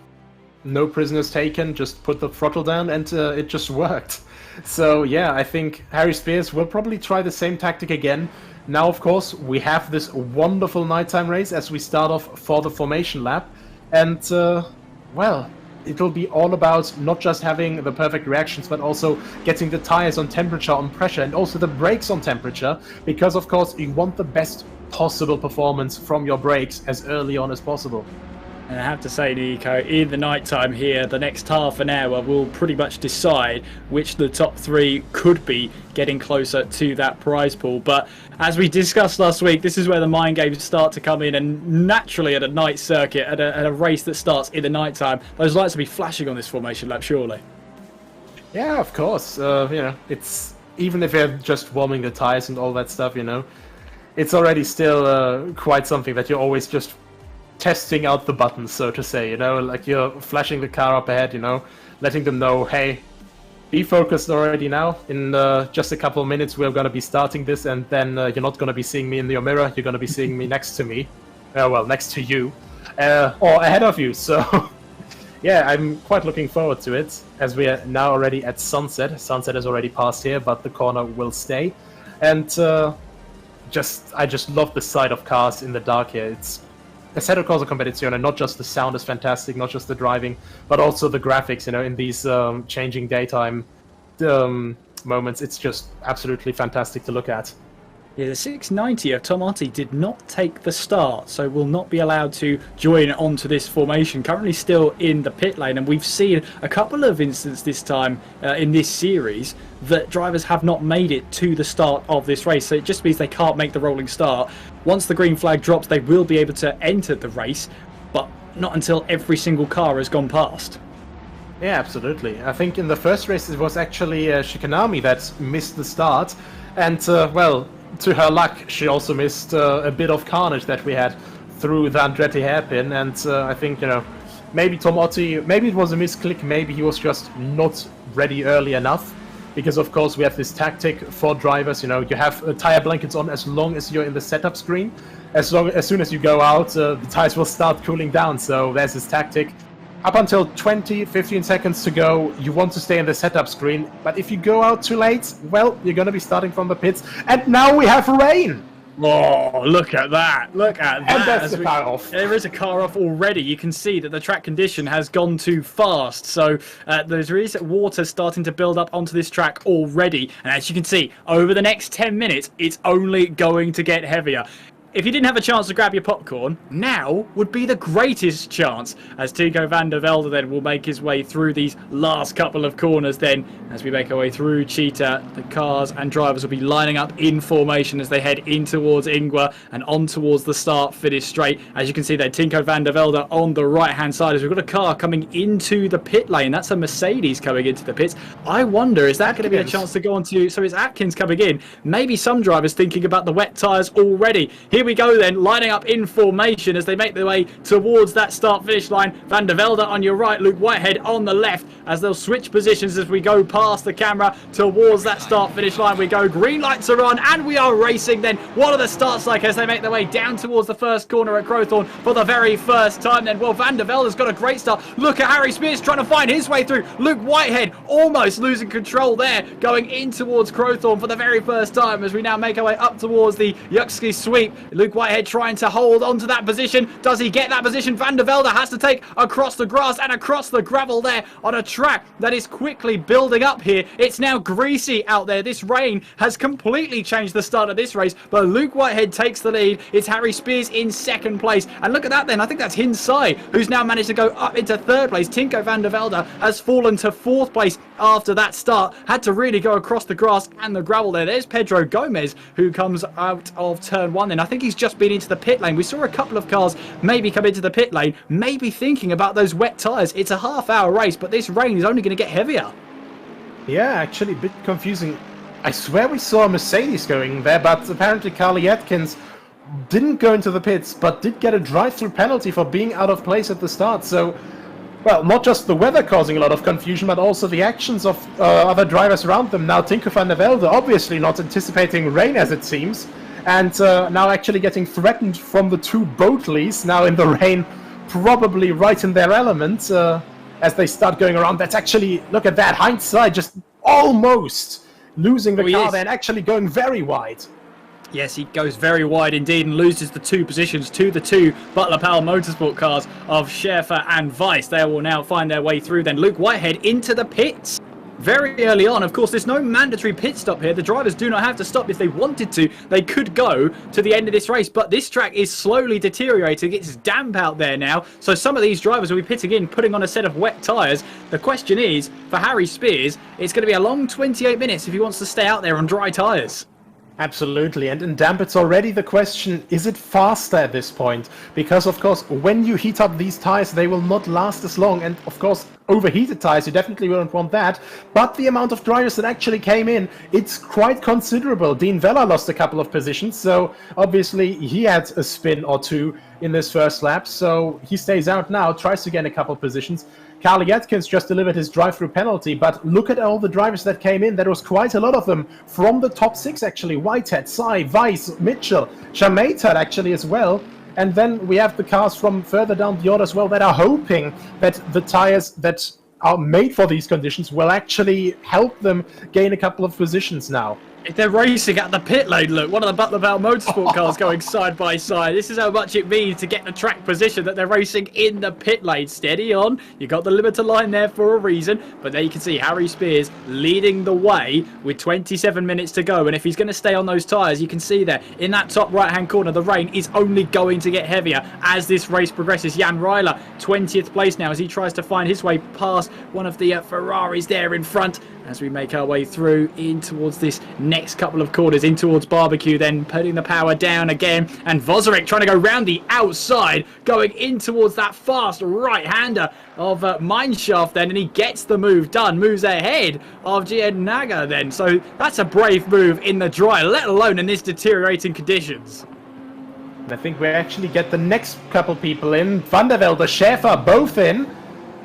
no prisoners taken, just put the throttle down, and it just worked. So, yeah, I think Harry Spears will probably try the same tactic again. Now, of course, we have this wonderful nighttime race as we start off for the formation lap. And, well, it'll be all about not just having the perfect reactions, but also getting the tires on temperature, on pressure, and also the brakes on temperature, because of course you want the best possible performance from your brakes as early on as possible. And I have to say, Nico, in the night time here, the next half an hour will pretty much decide which the top 3 could be getting closer to that prize pool. But as we discussed last week, this is where the mind games start to come in, and naturally at a night circuit, at a race that starts in the night time, those lights will be flashing on this formation lap, surely. Yeah, of course. It's even if you're just warming the tires and all that stuff, it's already still quite something that you're always just testing out the buttons, so to say, like you're flashing the car up ahead, letting them know, hey, be focused already now. In just a couple of minutes, we're going to be starting this, and then you're not going to be seeing me in your mirror, you're going to be seeing me next to me. Well, next to you, or ahead of you, so yeah, I'm quite looking forward to it, as we are now already at sunset. Sunset has already passed here, but the corner will stay, and I just love the sight of cars in the dark here. It's Assetto Corsa Competizione, not just the sound is fantastic, not just the driving, but also the graphics, in these changing daytime moments. It's just absolutely fantastic to look at. Yeah, the 690 of Tomotti did not take the start, so will not be allowed to join onto this formation. Currently still in the pit lane, and we've seen a couple of instances this time in this series that drivers have not made it to the start of this race. So it just means they can't make the rolling start. Once the green flag drops, they will be able to enter the race, but not until every single car has gone past. Yeah, absolutely. I think in the first race it was actually Shikanami that missed the start, and well, to her luck, she also missed a bit of carnage that we had through the Andretti hairpin, and I think, maybe Tomotti, maybe it was a misclick, maybe he was just not ready early enough, because of course we have this tactic for drivers. You know, you have tire blankets on as long as you're in the setup screen. As soon as you go out, the tires will start cooling down. So there's this tactic. Up until 15 seconds to go, you want to stay in the setup screen. But if you go out too late, well, you're going to be starting from the pits. And now we have rain. Oh, look at that. Look at that. And that's the car off. There is a car off already. You can see that the track condition has gone too fast. So there is water starting to build up onto this track already. And as you can see, over the next 10 minutes, it's only going to get heavier. If you didn't have a chance to grab your popcorn, now would be the greatest chance, as Tico van der Velde then will make his way through these last couple of corners then. As we make our way through Cheetah, the cars and drivers will be lining up in formation as they head in towards Ingwer and on towards the start-finish straight. As you can see there, Tico van der Velde on the right-hand side as we've got a car coming into the pit lane. That's a Mercedes coming into the pits. I wonder, is that going to be a chance to go on to... So it's Atkins coming in. Maybe some drivers thinking about the wet tyres already. Here we go then, lining up in formation as they make their way towards that start-finish line. Van der Velde on your right, Luke Whitehead on the left as they'll switch positions as we go past the camera towards that start-finish line. We go, green lights are on and we are racing then. What are the starts like as they make their way down towards the first corner at Crowthorne for the very first time then? Well, Van der Velde's got a great start. Look at Harry Spears trying to find his way through. Luke Whitehead almost losing control there, going in towards Crowthorne for the very first time as we now make our way up towards the Yuxki sweep. Luke Whitehead trying to hold onto that position. Does he get that position? Van der Velde has to take across the grass and across the gravel there on a track that is quickly building up here. It's now greasy out there. This rain has completely changed the start of this race, but Luke Whitehead takes the lead. It's Harry Spears in second place. And look at that then. I think that's Hinsai who's now managed to go up into third place. Tinko van der Velde has fallen to fourth place after that start. Had to really go across the grass and the gravel there. There's Pedro Gomez who comes out of turn one then. I think he's just been into the pit lane. We saw a couple of cars maybe come into the pit lane, maybe thinking about those wet tyres. It's a half-hour race, but this rain is only going to get heavier. Yeah, actually a bit confusing. I swear we saw a Mercedes going there, but apparently Carly Atkins didn't go into the pits, but did get a drive-through penalty for being out of place at the start. So, well, not just the weather causing a lot of confusion, but also the actions of other drivers around them. Now, Tinko van der Velde obviously not anticipating rain, as it seems, and now actually getting threatened from the two Boatleys, now in the rain, probably right in their element, as they start going around. That's actually, look at that, hindsight, just almost losing the car there and actually going very wide. Yes, he goes very wide indeed and loses the two positions to the two Butler Powell Motorsport cars of Schaefer and Weiss. They will now find their way through then. Luke Whitehead into the pits. Very early on, of course, there's no mandatory pit stop here. The drivers do not have to stop if they wanted to. They could go to the end of this race, but this track is slowly deteriorating. It's damp out there now, so some of these drivers will be pitting in, putting on a set of wet tyres. The question is, for Harry Spears, it's going to be a long 28 minutes if he wants to stay out there on dry tyres. Absolutely, and in damp it's already the question, is it faster at this point? Because of course, when you heat up these tires, they will not last as long, and of course, overheated tires, you definitely won't want that, but the amount of drivers that actually came in, it's quite considerable. Dean Vella lost a couple of positions, so obviously he had a spin or two in this first lap, so he stays out now, tries to gain a couple of positions. Carly Atkins just delivered his drive-through penalty, but look at all the drivers that came in. There was quite a lot of them from the top six, actually. Whitehead, Sai, Weiss, Mitchell, Shamater actually as well. And then we have the cars from further down the order as well that are hoping that the tires that are made for these conditions will actually help them gain a couple of positions now. They're racing at the pit lane, look. One of the Butler Powell Motorsport cars going side by side. This is how much it means to get the track position, that they're racing in the pit lane. Steady on. You got the limiter line there for a reason. But there you can see Harry Spears leading the way with 27 minutes to go. And if he's going to stay on those tyres, you can see there in that top right-hand corner, the rain is only going to get heavier as this race progresses. Jan Reiler, 20th place now as he tries to find his way past one of the Ferraris there in front. As we make our way through in towards this next couple of corners, in towards Barbecue, then putting the power down again. And Vozarek trying to go round the outside, going in towards that fast right-hander of Mineshaft then, and he gets the move done, moves ahead of Gian Naga then. So that's a brave move in the dry, let alone in this deteriorating conditions. I think we actually get the next couple people in. Van der Velde, Schaefer, both in.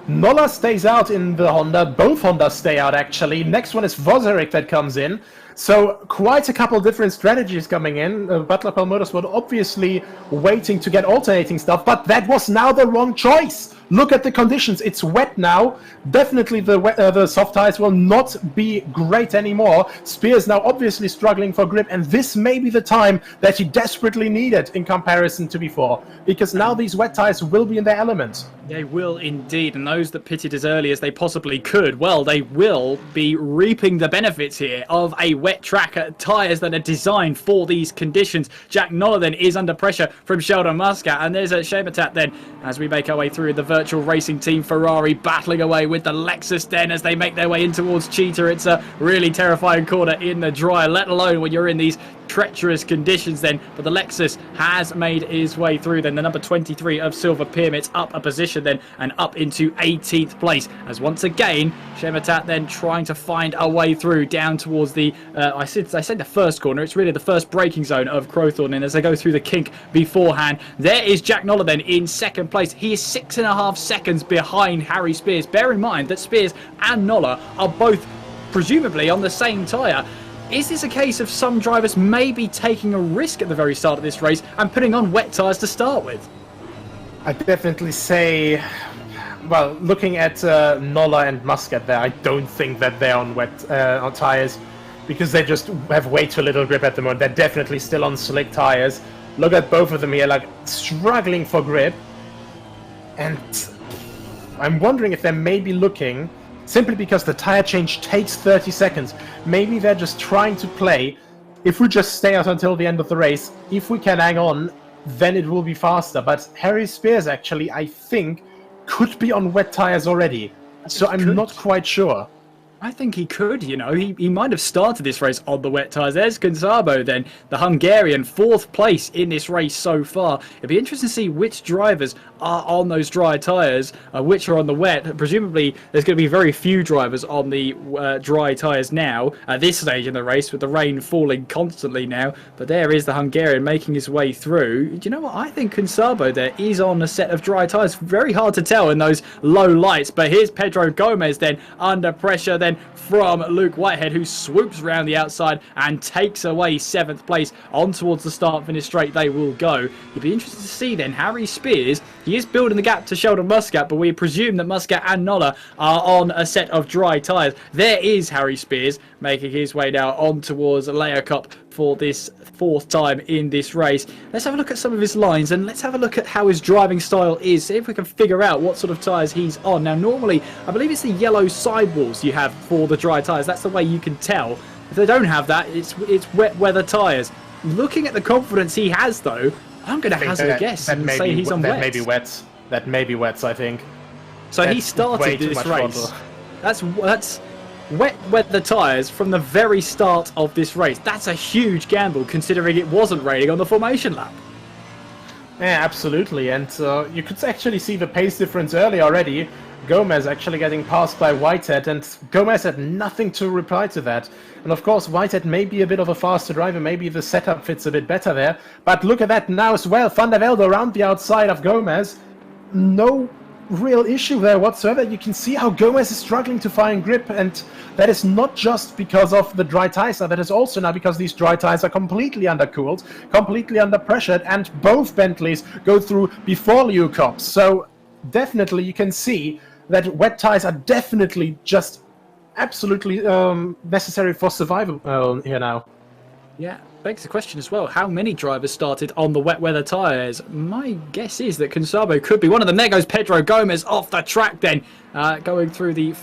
Nola stays out in the Honda. Both Hondas stay out, actually. Next one is Vozeric that comes in. So quite a couple different strategies coming in. Butler Motorsport obviously waiting to get alternating stuff, but that was now the wrong choice. Look at the conditions. It's wet now. Definitely the soft tires will not be great anymore. Spears now obviously struggling for grip, and this may be the time that he desperately needed in comparison to before, because now these wet tires will be in their element. They will indeed, and those that pitted as early as they possibly could, well, they will be reaping the benefits here of a wet track, tyres that are designed for these conditions. Jack Noller then is under pressure from Sheldon Muscat, and there's a shame attack then as we make our way through the virtual racing team. Ferrari battling away with the Lexus then as they make their way in towards Cheetah. It's a really terrifying corner in the dry, let alone when you're in these treacherous conditions then, but the Lexus has made his way through then. The number 23 of Silver Pyramids up a position then and up into 18th place, as once again Shematat then trying to find a way through down towards the I said the first corner, it's really the first braking zone of Crowthorne, and as they go through the kink beforehand, there is Jack Noller then in second place. He is 6.5 seconds behind Harry Spears. Bear in mind that Spears and Noller are both presumably on the same tyre. Is this a case of some drivers maybe taking a risk at the very start of this race and putting on wet tyres to start with? I'd definitely say, well, looking at Nolla and Muscat there, I don't think that they're on wet on tyres, because they just have way too little grip at the moment. They're definitely still on slick tyres. Look at both of them here, like struggling for grip. And I'm wondering if they're maybe looking, simply because the tire change takes 30 seconds. Maybe they're just trying to play, if we just stay out until the end of the race, if we can hang on, then it will be faster. But Harry Spears actually, I think, could be on wet tires already. So I'm not quite sure. I think he could, you know. He might have started this race on the wet tyres. There's Gonzabo then, the Hungarian, 4th place in this race so far. It'd be interesting to see which drivers are on those dry tyres, which are on the wet. Presumably, there's going to be very few drivers on the dry tyres now at this stage in the race, with the rain falling constantly now. But there is the Hungarian making his way through. Do you know what? I think Gonzabo there is on a set of dry tyres. Very hard to tell in those low lights. But here's Pedro Gomez then under pressure then from Luke Whitehead, who swoops around the outside and takes away 7th place. On towards the start finish straight they will go. You'd be interested to see then Harry Spears. He is building the gap to Sheldon Muscat, but we presume that Muscat and Noller are on a set of dry tyres. There is Harry Spears making his way now on towards Layer Cup for this 4th time in this race. Let's have a look at some of his lines, and let's have a look at how his driving style is, see if we can figure out what sort of tyres he's on. Now normally, I believe it's the yellow sidewalls you have for the dry tyres. That's the way you can tell. If they don't have that, it's wet weather tyres. Looking at the confidence he has though, I'm going to hazard a guess and say he's on wet. That may be wet. That may be wet, I think. So he started this race. That's wet weather tyres from the very start of this race. That's a huge gamble considering it wasn't raining on the formation lap. Yeah, absolutely. And you could actually see the pace difference early already. Gomez actually getting passed by Whitehead, and Gomez had nothing to reply to that. And of course, Whitehead may be a bit of a faster driver, maybe the setup fits a bit better there. But look at that now as well. Van der Velde around the outside of Gomez. No real issue there whatsoever. You can see how Gomez is struggling to find grip, and that is not just because of the dry tyres, that is also now because these dry tyres are completely undercooled, completely under pressured, and both Bentleys go through before Liu Cops. So definitely you can see that wet tyres are definitely just absolutely necessary for survival here now. Yeah, begs the question as well, how many drivers started on the wet weather tyres? My guess is that Gonzabo could be one of them. There goes Pedro Gomez off the track then, going through the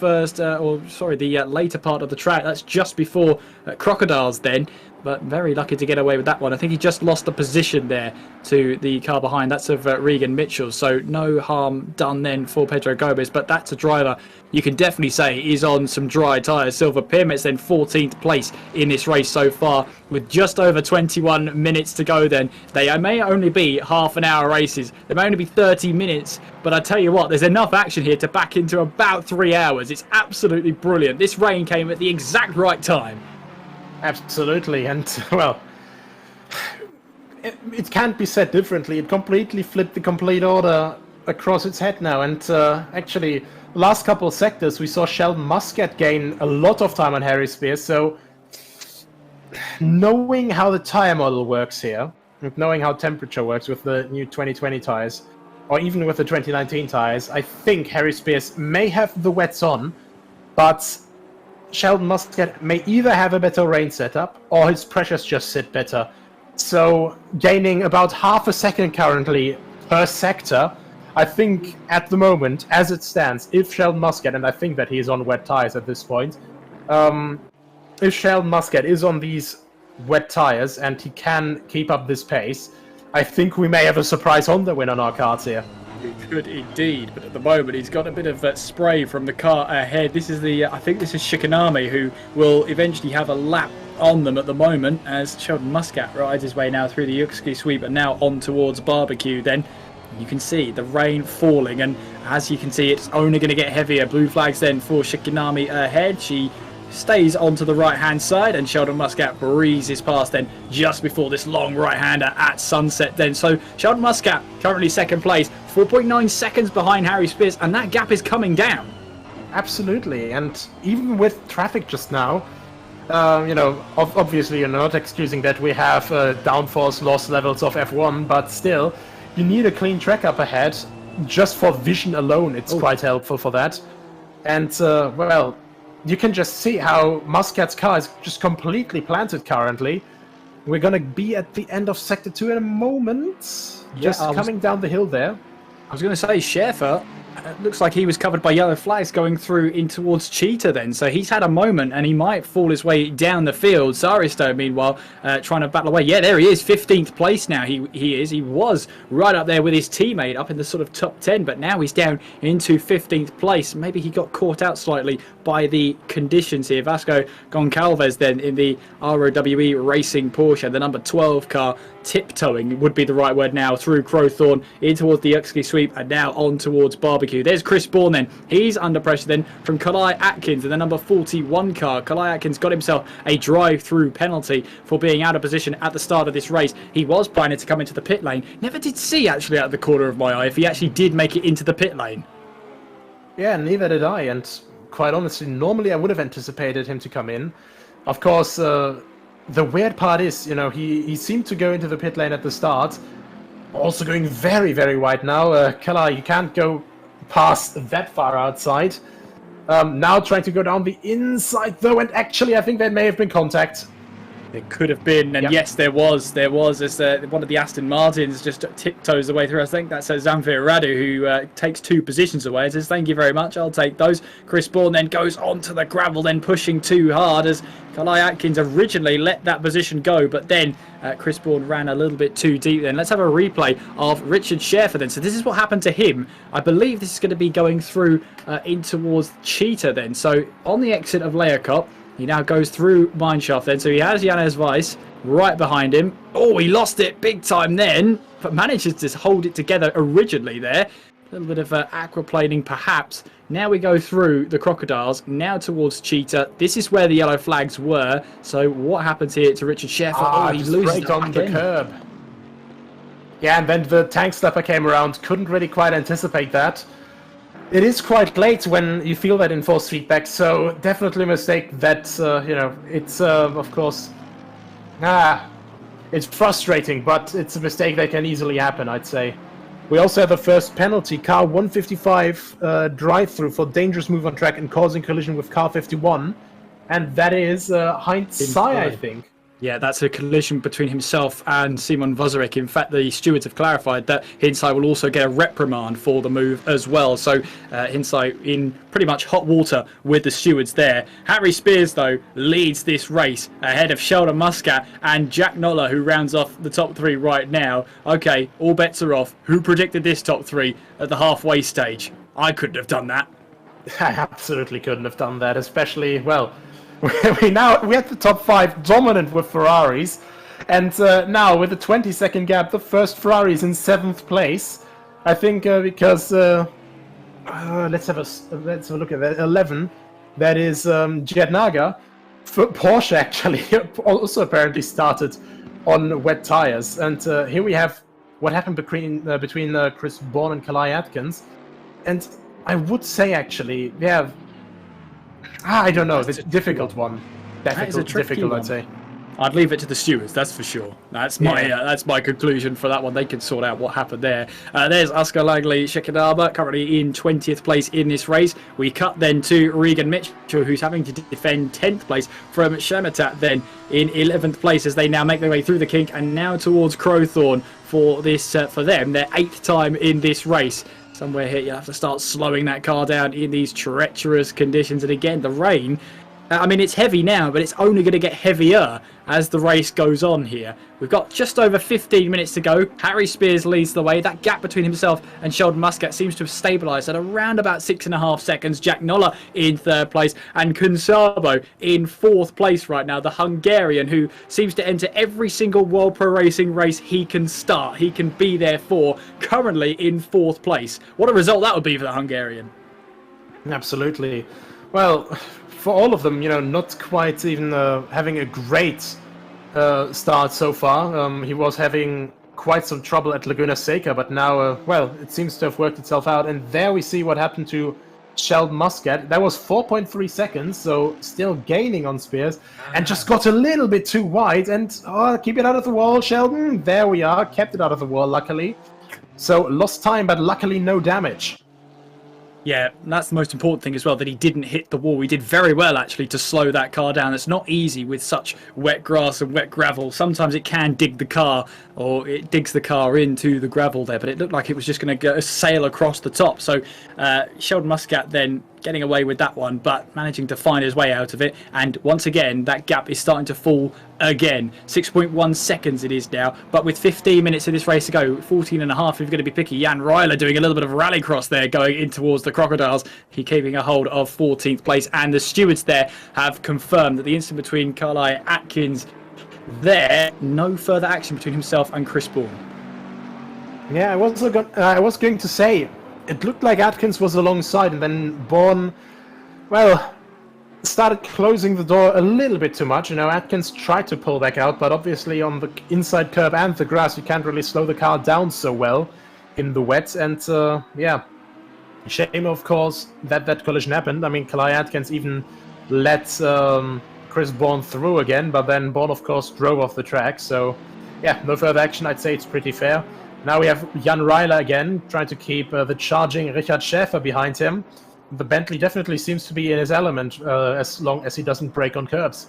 later part of the track. That's just before Crocodiles then, but very lucky to get away with that one. I think he just lost the position there to the car behind. That's of Regan Mitchell, so no harm done then for Pedro Gomez, but that's a driver you can definitely say is on some dry tyres. Silver Pyramids then 14th place in this race so far, with just over 21 minutes to go then. They may only be half an hour races, they may only be 30 minutes, but I tell you what, there's enough action here to back into about 3 hours. It's absolutely brilliant. This rain came at the exact right time. Absolutely, and well, it can't be said differently. It completely flipped the complete order across its head now, and actually last couple of sectors, we saw Sheldon Muscat gain a lot of time on Harry Spears, so knowing how the tire model works here, knowing how temperature works with the new 2020 tires, or even with the 2019 tires, I think Harry Spears may have the wets on, but Sheldon Muscat may either have a better rain setup, or his pressures just sit better. So, gaining about half a second currently per sector, I think at the moment, as it stands, if Sheldon Muscat, and I think that he is on wet tires at this point, if Sheldon Muscat is on these wet tires and he can keep up this pace, I think we may have a surprise Honda win on our cards here. He could indeed, but at the moment he's got a bit of spray from the car ahead. This is I think this is Kyalami, who will eventually have a lap on them at the moment as Sheldon Muscat rides his way now through the Yuxki sweep and now on towards Barbecue. Then you can see the rain falling, and as you can see, it's only going to get heavier. Blue flags then for Kyalami ahead. She stays onto the right-hand side, and Sheldon Muscat breezes past then just before this long right-hander at sunset then. So Sheldon Muscat currently second place, 4.9 seconds behind Harry Spears, and that gap is coming down. Absolutely, and even with traffic just now, obviously you're not excusing that we have downforce loss levels of F1, but still, you need a clean track up ahead. Just for vision alone, it's quite helpful for that. And, well, you can just see how Muscat's car is just completely planted currently. We're gonna be at the end of Sector 2 in a moment. Just coming down the hill there. I was going to say, Schaefer, looks like he was covered by yellow flags going through in towards Cheetah then. So he's had a moment and he might fall his way down the field. Zaristo, meanwhile, trying to battle away. Yeah, there he is, 15th place now. He is. He was right up there with his teammate up in the sort of top 10, but now he's down into 15th place. Maybe he got caught out slightly by the conditions here. Vasco Goncalves then in the ROWE Racing Porsche, the number 12 car, tiptoeing would be the right word now, through Crowthorne in towards the Yuxki sweep and now on towards Barbecue. There's Chris Bourne then. He's under pressure then from Kalai Atkins in the number 41 car. Kalai Atkins got himself a drive-through penalty for being out of position at the start of this race. He was planning to come into the pit lane. Never did see actually out of the corner of my eye if he actually did make it into the pit lane. Yeah, neither did I, and quite honestly, normally I would have anticipated him to come in. Of course, the weird part is, he seemed to go into the pit lane at the start. Also going very, very wide now. Keller, you can't go past that far outside. Now trying to go down the inside though, and actually I think there may have been contact. There could have been, and yes, there was. As one of the Aston Martins just tiptoes the way through. I think that's Zamfir Radu, who takes 2 positions away. It says, thank you very much, I'll take those. Chris Bourne then goes onto the gravel, then pushing too hard as Kalai Atkins originally let that position go, but then Chris Bourne ran a little bit too deep then. Let's have a replay of Richard Schaefer then. So this is what happened to him. I believe this is going to be going through in towards Cheetah then. So on the exit of Leocop, he now goes through Mineshaft then. So he has Janez Weiss right behind him. Oh, he lost it big time then, but manages to hold it together originally there. A little bit of aquaplaning perhaps. Now we go through the Crocodiles, now towards Cheetah. This is where the yellow flags were. So what happens here to Richard Schaefer? He loses it on the curb. Yeah, and then the tank stepper came around. Couldn't really quite anticipate that. It is quite late when you feel that in force feedback, so definitely a mistake that, it's, of course, it's frustrating, but it's a mistake that can easily happen, I'd say. We also have the first penalty, car 155 drive-through for dangerous move on track and causing collision with car 51, and that is Heinz Sai, I think. Yeah, that's a collision between himself and Simon Vozarek. In fact, the stewards have clarified that Hinsai will also get a reprimand for the move as well. So Hinsai in pretty much hot water with the stewards there. Harry Spears, though, leads this race ahead of Sheldon Muscat and Jack Noller, who rounds off the top 3 right now. Okay, all bets are off. Who predicted this top 3 at the halfway stage? I couldn't have done that. I absolutely couldn't have done that, especially, well, we had the top 5 dominant with Ferraris, and now with a 20-second gap, the first Ferrari is in 7th place. I think because let's have a look at that. 11, that is Giadnaga. Porsche actually also apparently started on wet tires, and here we have what happened between Chris Bourne and Kalai Atkins, and I would say actually, yeah. I don't know. It's a difficult one. Difficult, I'd say. I'd leave it to the stewards, that's for sure. That's my conclusion for that one. They can sort out what happened there. There's Oscar Langley Shikadaba, currently in 20th place in this race. We cut then to Regan Mitchell, who's having to defend 10th place from Shematat then in 11th place as they now make their way through the kink and now towards Crowthorne for this for them, their 8th time in this race. Somewhere here you'll have to start slowing that car down in these treacherous conditions. And again, the rain, I mean, it's heavy now, but it's only going to get heavier as the race goes on here. We've got just over 15 minutes to go. Harry Spears leads the way. That gap between himself and Sheldon Muscat seems to have stabilised at around about 6.5 seconds. Jack Noller in 3rd place and Kunsabo in 4th place right now. The Hungarian who seems to enter every single World Pro Racing race he can start. He can be there for, currently in 4th place. What a result that would be for the Hungarian. Absolutely. Well, for all of them, you know, not quite even having a great start so far. He was having quite some trouble at Laguna Seca, but now, well, it seems to have worked itself out. And there we see what happened to Sheldon Muscat. That was 4.3 seconds, so still gaining on Spears, and just got a little bit too wide. And keep it out of the wall, Sheldon. There we are, kept it out of the wall, luckily. So lost time, but luckily no damage. Yeah, that's the most important thing as well, that he didn't hit the wall. He did very well, actually, to slow that car down. It's not easy with such wet grass and wet gravel. Sometimes it can dig the car, or it digs the car into the gravel there, but it looked like it was just going to sail across the top. So Sheldon Muscat then getting away with that one, but managing to find his way out of it. And once again, that gap is starting to fall again. 6.1 seconds it is now, but with 15 minutes of this race to go, 14 and a half if you're going to be picky. Jan Ryler doing a little bit of rallycross there, going in towards the Crocodiles. He keeping a hold of 14th place, and the stewards there have confirmed that the incident between Carly Atkins there, no further action between himself and Chris Bourne. Yeah, I was going to say, it looked like Atkins was alongside, and then Bourne, well, started closing the door a little bit too much. You know, Atkins tried to pull back out, but obviously on the inside curb and the grass, you can't really slow the car down so well in the wet. And yeah, shame, of course, that collision happened. I mean, Kalai Atkins even let Chris Bourne through again, but then Bourne, of course, drove off the track. So yeah, no further action. I'd say it's pretty fair. Now we have Jan Ryler again, trying to keep the charging Richard Schäfer behind him. The Bentley definitely seems to be in his element as long as he doesn't break on curbs.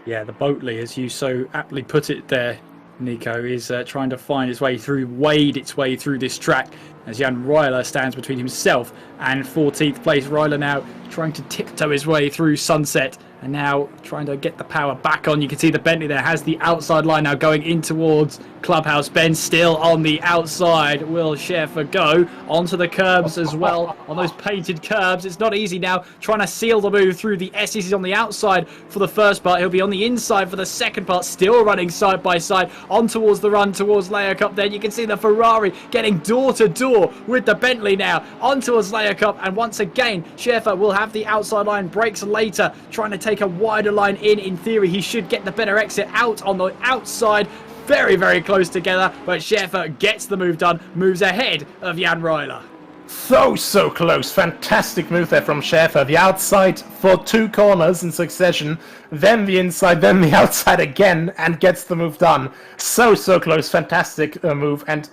Yeah, the Boatley, as you so aptly put it there, Nico, is trying to find its way through, wade its way through this track as Jan Ryler stands between himself and 14th place. Ryler now trying to tiptoe his way through Sunset and now trying to get the power back on. You can see the Bentley there has the outside line now going in towards Clubhouse. Ben still on the outside. Will Schäfer go onto the curbs as well, on those painted curbs. It's not easy now trying to seal the move through the S. He's on the outside for the first part. He'll be on the inside for the second part, still running side by side on towards the run towards Leia Cup. Then you can see the Ferrari getting door to door with the Bentley now on towards Leia Cup, and once again Schäfer will have the outside line, brakes later, trying to take a wider line in. In theory he should get the better exit out on the outside. Very, very close together, but Schäfer gets the move done, moves ahead of Jan Ryler. So close. Fantastic move there from Schäfer. The outside for 2 corners in succession, then the inside, then the outside again, and gets the move done. So close. Fantastic move, and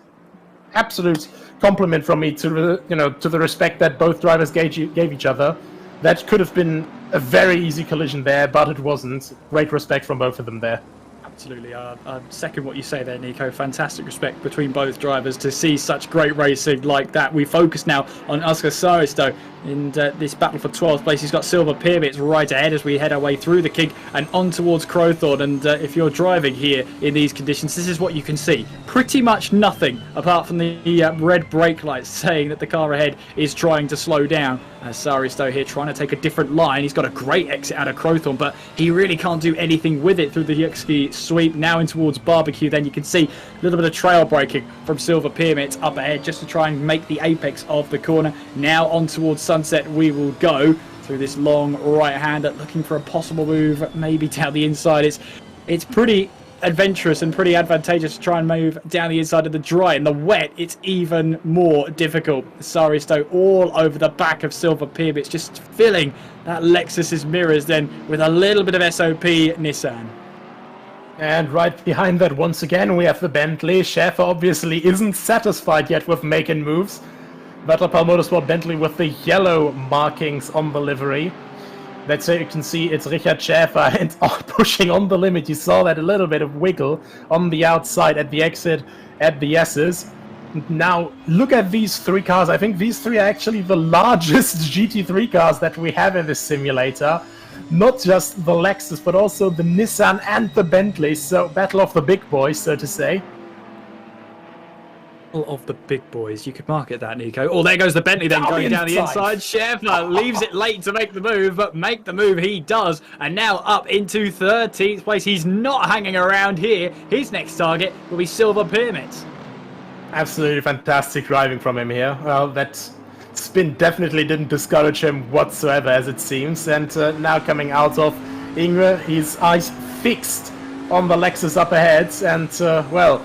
absolute compliment from me to the respect that both drivers gave each other. That could have been a very easy collision there, but it wasn't. Great respect from both of them there. Absolutely. I second what you say there, Nico. Fantastic respect between both drivers to see such great racing like that. We focus now on Oscar Saristo in this battle for 12th place. He's got silver pyramids right ahead as we head our way through the kink and on towards Crowthorne. And if you're driving here in these conditions, this is what you can see. Pretty much nothing apart from the red brake lights saying that the car ahead is trying to slow down. Saristo here trying to take a different line. He's got a great exit out of Crowthorne, but he really can't do anything with it through the Yuxki sweep. Now in towards Barbecue, then you can see a little bit of trail braking from Silver Pyramids up ahead just to try and make the apex of the corner. Now on towards Sunset we will go through this long right-hander, looking for a possible move maybe down the inside. It's pretty adventurous and pretty advantageous to try and move down the inside of the dry. In the wet, it's even more difficult. Saristo all over the back of Silver Pib. It's just filling that Lexus's mirrors then with a little bit of SOP Nissan. And right behind that, once again, we have the Bentley. Schäfer obviously isn't satisfied yet with making moves. Vattenfall Motorsport Bentley with the yellow markings on the livery. That's where you can see it's Richard Schäfer and pushing on the limit. You saw that a little bit of wiggle on the outside at the exit at the S's. Now, look at these three cars. I think these three are actually the largest GT3 cars that we have in this simulator. Not just the Lexus, but also the Nissan and the Bentley. So, battle of the big boys, so to say. Of the big boys. You could market that, Nico. Oh, there goes the Bentley then going down the inside. Schäfer leaves it late to make the move, but make the move he does. And now up into 13th place. He's not hanging around here. His next target will be Silver Pyramids. Absolutely fantastic driving from him here. Well, that spin definitely didn't discourage him whatsoever, as it seems. And now coming out of Ingwer, his eyes fixed on the Lexus up ahead. And, well,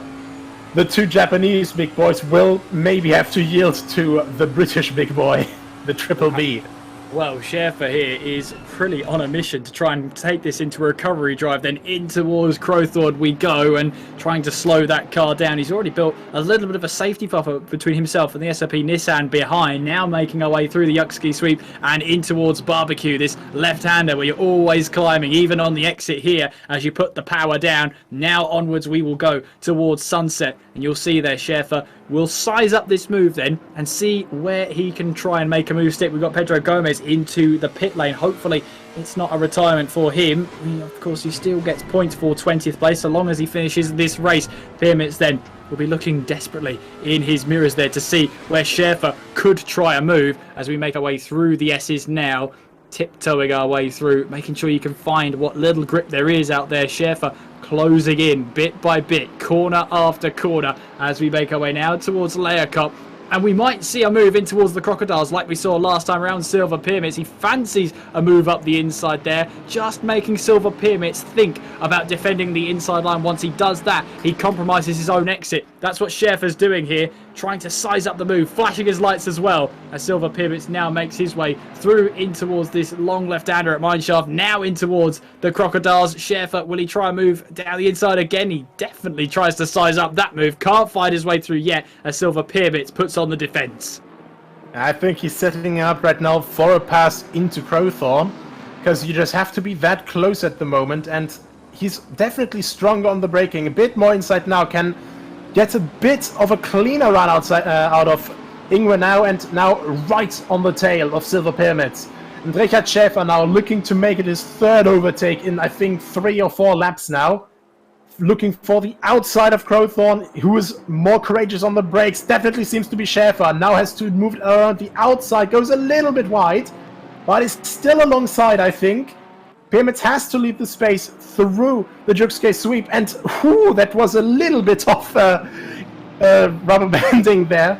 the two Japanese big boys will maybe have to yield to the British big boy, the Triple B. Well, Schäfer here is pretty on a mission to try and take this into a recovery drive, then in towards Crowthorne we go, and trying to slow that car down. He's already built a little bit of a safety buffer between himself and the SOP Nissan behind, now making our way through the Yuckski sweep and in towards Barbecue, this left-hander where you're always climbing, even on the exit here as you put the power down. Now onwards we will go towards Sunset, and you'll see there Schäfer will size up this move then and see where he can try and make a move stick. We've got Pedro Gomez into the pit lane. Hopefully it's not a retirement for him. Of course, he still gets points for 20th place so long as he finishes this race. Pyramids then will be looking desperately in his mirrors there to see where Schäfer could try a move as we make our way through the S's now. Tiptoeing our way through, making sure you can find what little grip there is out there. Schäfer closing in bit by bit, corner after corner, as we make our way now towards Layer Cup. And we might see a move in towards the Crocodiles like we saw last time around Silver Pyramids. He fancies a move up the inside there, just making Silver Pyramids think about defending the inside line. Once he does that, he compromises his own exit. That's what Schäfer's doing here, trying to size up the move, flashing his lights as well, as Silver Pyramids now makes his way through in towards this long left-hander at Mineshaft, now in towards the Crocodiles. Schäfer, will he try a move down the inside again? He definitely tries to size up that move, can't find his way through yet, as Silver Pyramids puts on the defense. I think he's setting up right now for a pass into Crowthorne, because you just have to be that close at the moment, and he's definitely stronger on the braking, a bit more inside now, can get a bit of a cleaner run outside out of Ingwer now, and now right on the tail of Silver Pyramids. And Richard Schäfer now looking to make it his third overtake in, I think, 3 or 4 laps now. Looking for the outside of Crowthorne, who is more courageous on the brakes. Definitely seems to be Schäfer. Now has to move around the outside, goes a little bit wide, but is still alongside, I think. Pyramids has to leave the space through the Yuckski sweep, and whew, that was a little bit of rubber banding there.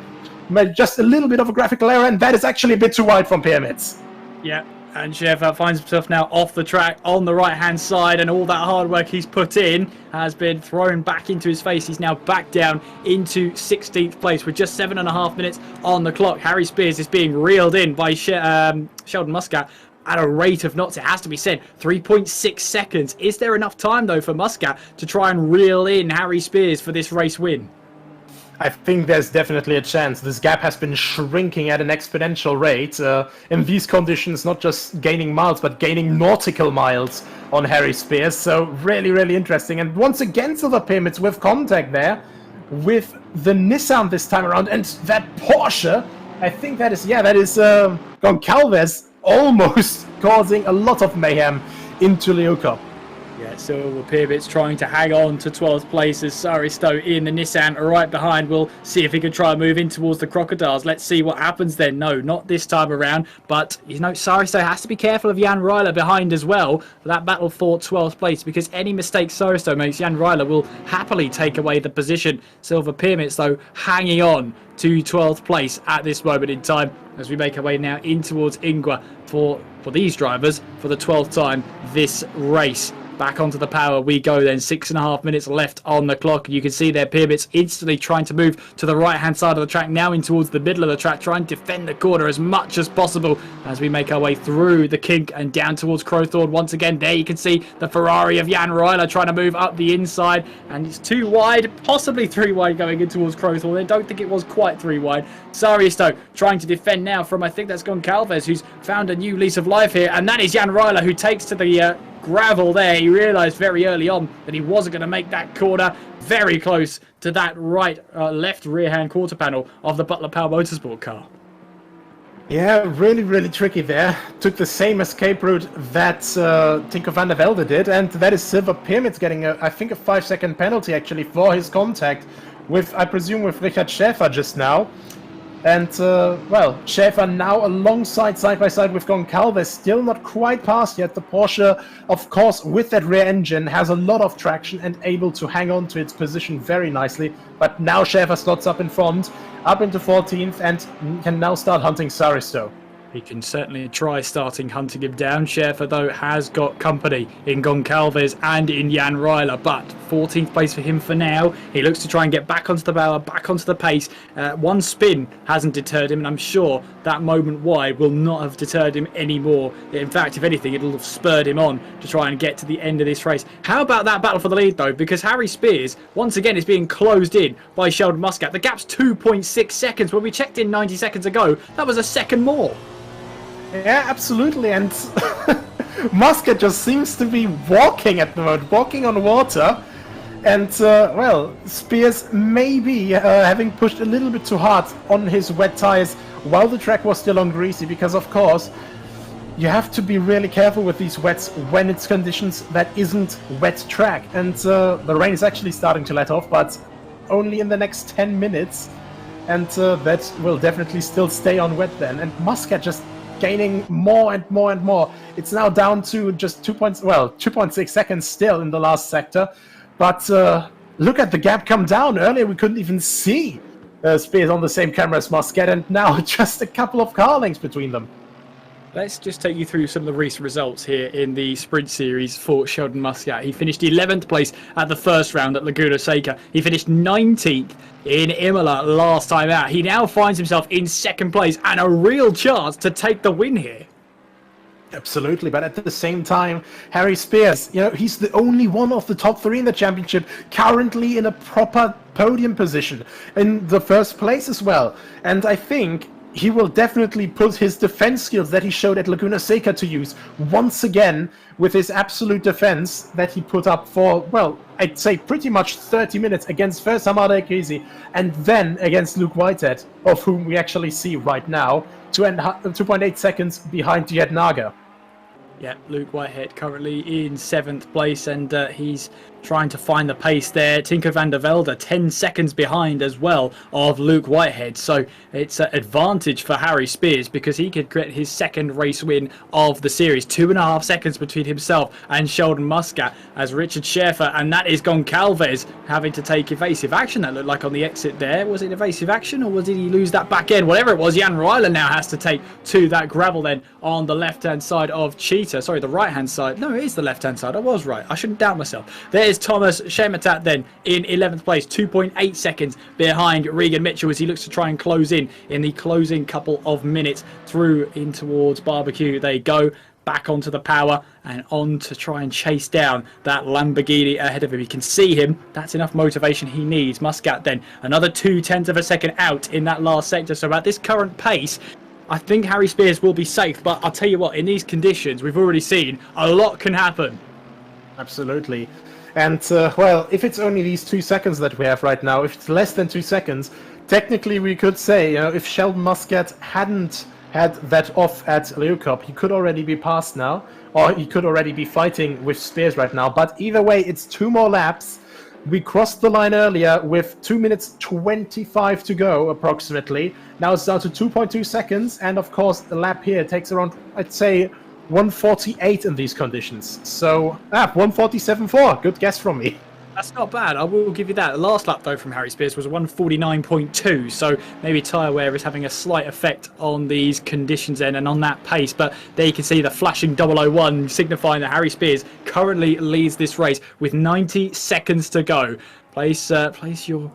Just a little bit of a graphical error, and that is actually a bit too wide from Pyramids. Yeah, and Schäfer finds himself now off the track on the right-hand side, and all that hard work he's put in has been thrown back into his face. He's now back down into 16th place with just 7.5 minutes on the clock. Harry Spears is being reeled in by Sheldon Muscat at a rate of knots, it has to be said, 3.6 seconds. Is there enough time, though, for Muscat to try and reel in Harry Spears for this race win? I think there's definitely a chance. This gap has been shrinking at an exponential rate. In these conditions, not just gaining miles, but gaining nautical miles on Harry Spears. So really, really interesting. And once again, Silver Pyramids with contact there with the Nissan this time around. And that Porsche, I think that is Goncalves, almost causing a lot of mayhem into Leo Cup. Yeah, Silver Pyramids trying to hang on to 12th place as Saristo in the Nissan right behind. We'll see if he can try and move in towards the Crocodiles. Let's see what happens then. No, not this time around. But, you know, Saristo has to be careful of Jan Ryler behind as well for that battle for 12th place, because any mistake Saristo makes, Jan Ryler will happily take away the position. Silver Pyramids, though, hanging on to 12th place at this moment in time as we make our way now in towards Ingwer for these drivers for the 12th time this race. back onto the power we go then. 6.5 minutes left on the clock. You can see their Peerbits instantly trying to move to the right-hand side of the track, now in towards the middle of the track, trying to defend the corner as much as possible as we make our way through the kink and down towards Crowthorne once again. There you can see the Ferrari of Jan Ryler trying to move up the inside, and it's too wide, possibly 3 wide going in towards Crowthorne. I don't think it was quite 3 wide. Saristo trying to defend now from, I think that's Goncalves, who's found a new lease of life here, and that is Jan Ryler, who takes to the gravel there. He realised very early on that he wasn't going to make that corner. Very close to that left rear hand quarter panel of the Butler Power Motorsport car. Yeah, really tricky there. Took the same escape route that Tinko van der Velde did, and that is Silver Pyramids getting, I think, a 5-second penalty actually for his contact with, I presume, with Richard Schäfer just now. And, well, Schäfer now alongside, side by side with Goncalves, still not quite past yet. The Porsche, of course, with that rear engine, has a lot of traction and able to hang on to its position very nicely. But now Schäfer slots up in front, up into 14th, and can now start hunting Saristo. He can certainly try starting hunting him down. Schäfer, though, has got company in Goncalves and in Jan Ryler, but 14th place for him for now. He looks to try and get back onto the power, back onto the pace. One spin hasn't deterred him, and I'm sure that moment wide will not have deterred him anymore. In fact, if anything, it'll have spurred him on to try and get to the end of this race. How about that battle for the lead, though? Because Harry Spears, once again, is being closed in by Sheldon Muscat. The gap's 2.6 seconds. When we checked in 90 seconds ago, that was a second more. Yeah, absolutely, and Muscat just seems to be walking at the moment, walking on water, and, well, Spears maybe having pushed a little bit too hard on his wet tires while the track was still on greasy, because, of course, you have to be really careful with these wets when it's conditions that isn't wet track, and the rain is actually starting to let off, but only in the next 10 minutes, and that will definitely still stay on wet then, and Muscat just gaining more and more and more. It's now down to just 2.6 seconds still in the last sector. But look at the gap come down. Earlier we couldn't even see Spears on the same camera as Muscat, and now just a couple of car lengths between them. Let's just take you through some of the recent results here in the sprint series for Sheldon Muscat. He finished 11th place at the first round at Laguna Seca. He finished 19th in Imola last time out. He now finds himself in second place and a real chance to take the win here. Absolutely, but at the same time, Harry Spears, you know, he's the only one of the top 3 in the championship currently in a proper podium position in the first place as well. And I think he will definitely put his defense skills that he showed at Laguna Seca to use once again with his absolute defense that he put up for, well, I'd say pretty much 30 minutes against first Hamada Ekezi and then against Luke Whitehead, of whom we actually see right now 2.8 seconds behind Jed Naga. Yeah, Luke Whitehead currently in 7th place, and he's trying to find the pace there. Tinko van der Velde 10 seconds behind as well of Luke Whitehead. So it's an advantage for Harry Spears because he could get his second race win of the series. 2.5 seconds between himself and Sheldon Muscat as Richard Schäfer, and that is Goncalves having to take evasive action. That looked like on the exit there. Was it evasive action or did he lose that back end? Whatever it was, Jan Ryler now has to take to that gravel then on the left-hand side of Cheetah. Sorry, the right-hand side. No, it is the left-hand side. I was right. I shouldn't doubt myself. There's Thomas Shematat then in 11th place, 2.8 seconds behind Regan Mitchell as he looks to try and close in the closing couple of minutes through in towards Barbecue. They go back onto the power and on to try and chase down that Lamborghini ahead of him. You can see him. That's enough motivation he needs. Muscat then another 0.2 of a second out in that last sector. So at this current pace, I think Harry Spears will be safe, but I'll tell you what, in these conditions, we've already seen a lot can happen. Absolutely. And, well, if it's only these 2 seconds that we have right now, if it's less than 2 seconds, technically we could say, you know, if Sheldon Muscat hadn't had that off at Leeuwkop, he could already be past now, or he could already be fighting with Spears right now. But either way, it's 2 more laps. We crossed the line earlier with 2 minutes 25 to go, approximately. Now it's down to 2.2 seconds, and of course the lap here takes around, I'd say, 1:48 in these conditions. So, 1:47.4. Good guess from me. That's not bad. I will give you that. The last lap, though, from Harry Spears was a 149.2, so maybe tyre wear is having a slight effect on these conditions then and on that pace. But there you can see the flashing 001 signifying that Harry Spears currently leads this race with 90 seconds to go. Place your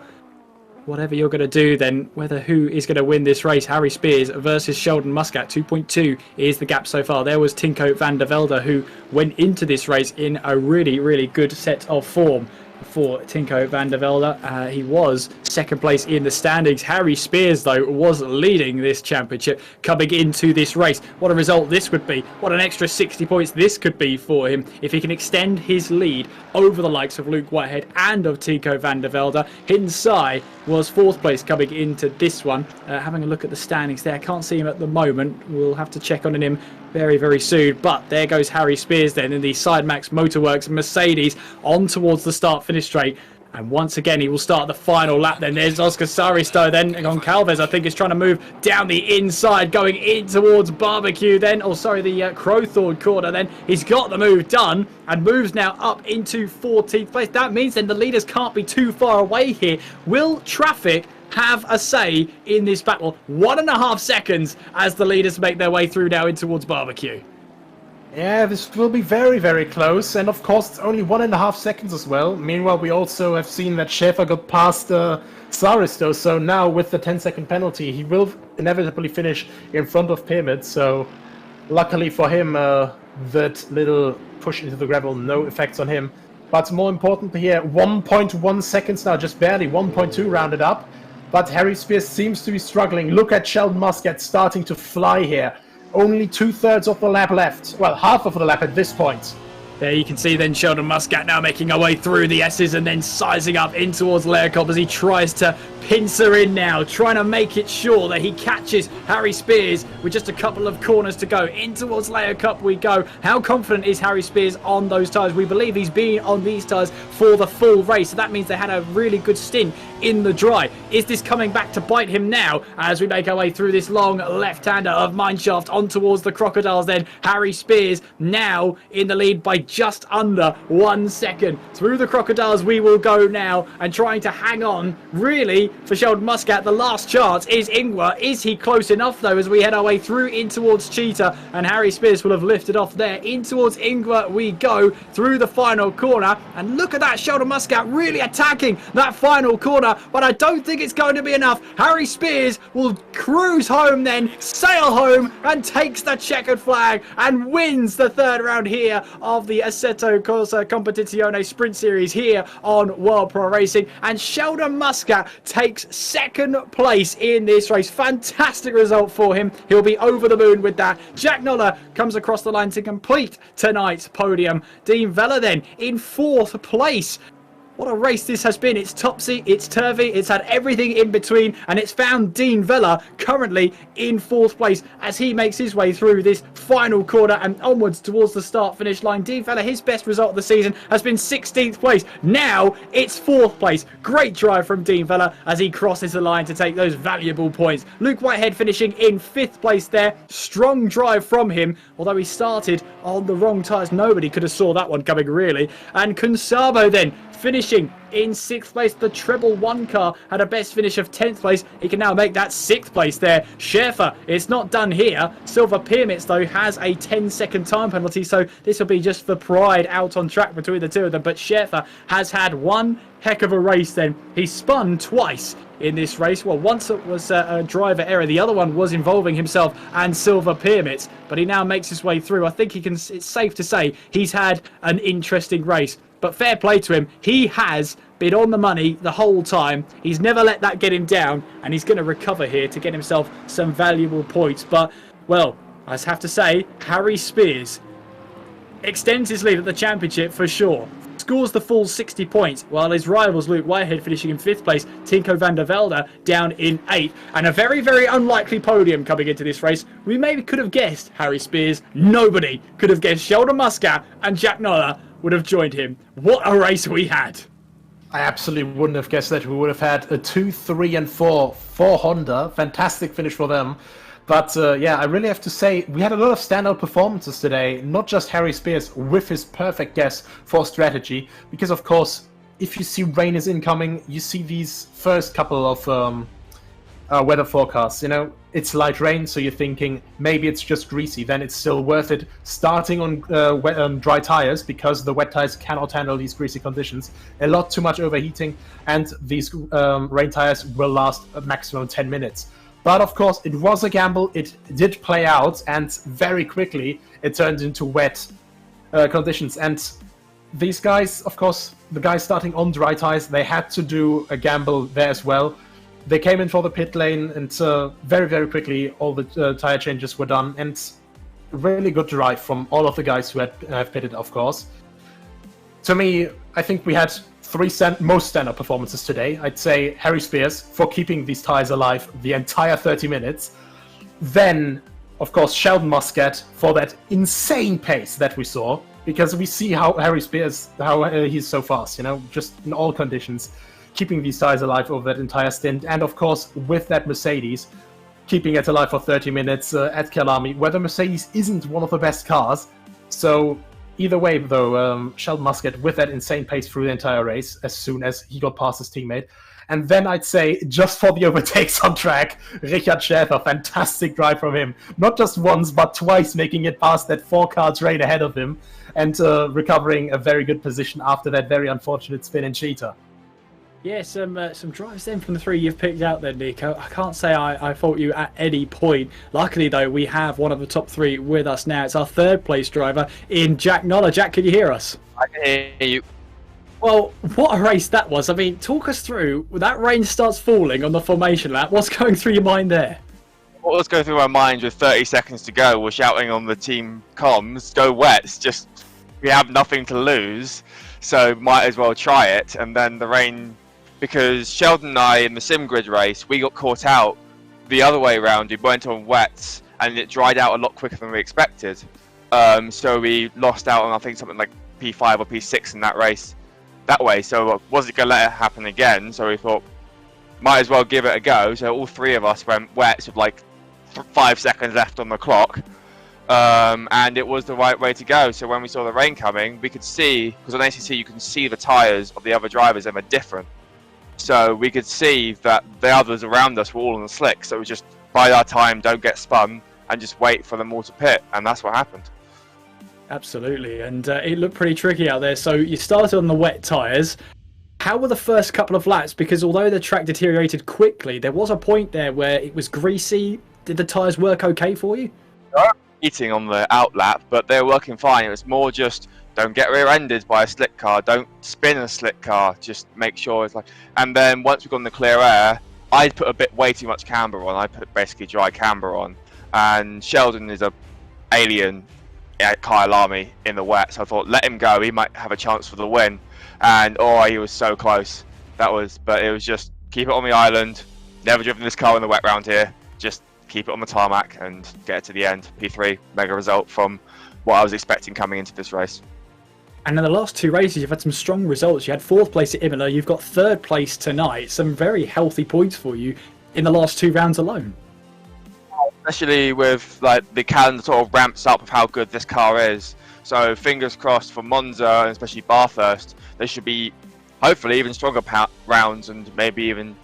whatever you're going to do then, whether who is going to win this race. Harry Spears versus Sheldon Muscat. 2.2 is the gap so far. There was Tinko van der Velde, who went into this race in a really, really good set of form. For Tinko van der Velde, he was second place in the standings. Harry Spears, though, was leading this championship coming into this race. What a result this would be. What an extra 60 points this could be for him if he can extend his lead over the likes of Luke Whitehead and of Tinko van der Velde. Hinsai was fourth place coming into this one. Having a look at the standings there, I can't see him at the moment. We'll have to check on him very, very soon. But there goes Harry Spears then in the Sidemax Motorworks Mercedes on towards the start-finish straight. And once again, he will start the final lap then. There's Oscar Saristo then. Goncalves, I think, is trying to move down the inside, going in towards Barbecue then. Oh, sorry, the Crowthorne corner then. He's got the move done and moves now up into 14th place. That means then the leaders can't be too far away here. Will traffic have a say in this battle? 1.5 seconds as the leaders make their way through now in towards Barbecue. Yeah, this will be very, very close, and of course it's only 1.5 seconds as well. Meanwhile, we also have seen that Schäfer got past Saristo, so now with the 10-second penalty, he will inevitably finish in front of Pyramid, so luckily for him, that little push into the gravel, no effects on him. But more importantly here, 1.1 seconds now, just barely, 1.2 rounded up. But Harry Spears seems to be struggling. Look at Sheldon Muscat starting to fly here. Only 2/3 of the lap left. Well, half of the lap at this point. There you can see then Sheldon Muscat now making her way through the S's and then sizing up in towards Learcop as he tries to pincer in now, trying to make it sure that he catches Harry Spears with just a couple of corners to go. In towards Layer Cup we go. How confident is Harry Spears on those tyres? We believe he's been on these tyres for the full race, so that means they had a really good stint in the dry. Is this coming back to bite him now as we make our way through this long left-hander of Mineshaft on towards the Crocodiles then? Harry Spears now in the lead by just under 1 second. Through the Crocodiles we will go now and trying to hang on really for Sheldon Muscat. The last chance is Ingwer. Is he close enough though as we head our way through in towards Cheetah, and Harry Spears will have lifted off there. In towards Ingwer we go through the final corner, and look at that, Sheldon Muscat really attacking that final corner, but I don't think it's going to be enough. Harry Spears will cruise home then, sail home, and takes the checkered flag and wins the third round here of the Assetto Corsa Competizione Sprint Series here on World Pro Racing, and Sheldon Muscat takes second place in this race. Fantastic result for him. He'll be over the moon with that. Jack Noller comes across the line to complete tonight's podium. Dean Vella then in fourth place. What a race this has been. It's topsy, it's turvy, it's had everything in between, and it's found Dean Vella currently in fourth place as he makes his way through this final corner and onwards towards the start-finish line. Dean Vella, his best result of the season has been 16th place. Now it's fourth place. Great drive from Dean Vella as he crosses the line to take those valuable points. Luke Whitehead finishing in fifth place there. Strong drive from him, although he started on the wrong tyres. Nobody could have saw that one coming really. And Consabo then finishing in sixth place. The treble one car had a best finish of 10th place. He can now make that sixth place there. Schäfer, it's not done here. Silver Pyramids though has a 10-second time penalty, so this will be just for pride out on track between the two of them. But Schäfer has had one heck of a race then. He spun twice in this race. Well, once it was a driver error, the other one was involving himself and Silver Pyramids, but he now makes his way through. I think he can, it's safe to say he's had an interesting race. But fair play to him. He has been on the money the whole time. He's never let that get him down, and he's going to recover here to get himself some valuable points. But, well, I have to say, Harry Spears extends his lead at the championship for sure. Scores the full 60 points, while his rivals Luke Whitehead finishing in 5th place, Tinko van der Velde down in 8th. And a very, very unlikely podium coming into this race. We maybe could have guessed Harry Spears. Nobody could have guessed Sheldon Muscat and Jack Noller would have joined him. What a race we had. I absolutely wouldn't have guessed that. We would have had a 2, 3, and 4 for Honda. Fantastic finish for them. But yeah, I really have to say, we had a lot of standout performances today. Not just Harry Spears with his perfect guess for strategy. Because of course, if you see rain is incoming, you see these first couple of weather forecasts. You know, it's light rain, so you're thinking maybe it's just greasy. Then it's still worth it starting on dry tires, because the wet tires cannot handle these greasy conditions. A lot too much overheating, and these rain tires will last a maximum 10 minutes. But of course, it was a gamble. It did play out, and very quickly it turned into wet conditions. And these guys, of course, the guys starting on dry tires, they had to do a gamble there as well. They came in for the pit lane, and very, very quickly all the tire changes were done. And really good drive from all of the guys who have pitted, of course. To me, I think we had three most standout performances today. I'd say Harry Spears for keeping these tires alive the entire 30 minutes. Then, of course, Sheldon Muscat for that insane pace that we saw, because we see how Harry Spears, he's so fast, you know, just in all conditions, keeping these tires alive over that entire stint. And of course, with that Mercedes, keeping it alive for 30 minutes at Kyalami, where the Mercedes isn't one of the best cars. So either way, though, Sheldon Muscat with that insane pace through the entire race as soon as he got past his teammate. And then I'd say, just for the overtakes on track, Richard Schäfer, fantastic drive from him. Not just once, but twice, making it past that 4-car train ahead of him, and recovering a very good position after that very unfortunate spin in Cheetah. Yeah, some drives then from the three you've picked out there, Nico. I can't say I fault you at any point. Luckily, though, we have one of the top three with us now. It's our third place driver in Jack Noller. Jack, can you hear us? I can hear you. Well, what a race that was. I mean, talk us through, that rain starts falling on the formation lap. What's going through your mind there? What was going through my mind with 30 seconds to go was shouting on the team comms, go wet, it's just, we have nothing to lose, so might as well try it. And then the rain, because Sheldon and I in the sim grid race, we got caught out the other way around. We went on wets and it dried out a lot quicker than we expected. So we lost out on, I think, something like P5 or P6 in that race that way. So was it going to let it happen again? So we thought, might as well give it a go. So all three of us went wets with like 5 seconds left on the clock. And it was the right way to go. So when we saw the rain coming, we could see, because on ACC you can see the tyres of the other drivers and they're different. So we could see that the others around us were all on the slick. So we just bide our time, don't get spun, and just wait for them all to pit. And that's what happened. Absolutely. And it looked pretty tricky out there. So you started on the wet tyres. How were the first couple of laps? Because although the track deteriorated quickly, there was a point there where it was greasy. Did the tyres work okay for you? Eating on the out lap, but they were working fine. It was more just don't get rear-ended by a slick car, don't spin a slick car, just make sure it's like. And then once we got in the clear air, I'd put a bit way too much camber on. I put basically dry camber on, and Sheldon is a alien at Kyalami in the wet, so I thought let him go, he might have a chance for the win. And oh, he was so close. But it was just keep it on the island. Never driven this car in the wet round here. Just keep it on the tarmac and get it to the end. P3, mega result from what I was expecting coming into this race. And in the last two races, you've had some strong results. You had 4th place at Imola, you've got 3rd place tonight. Some very healthy points for you in the last 2 rounds alone. Especially with like the calendar sort of ramps up of how good this car is. So fingers crossed for Monza and especially Bathurst, there should be hopefully even stronger rounds and maybe even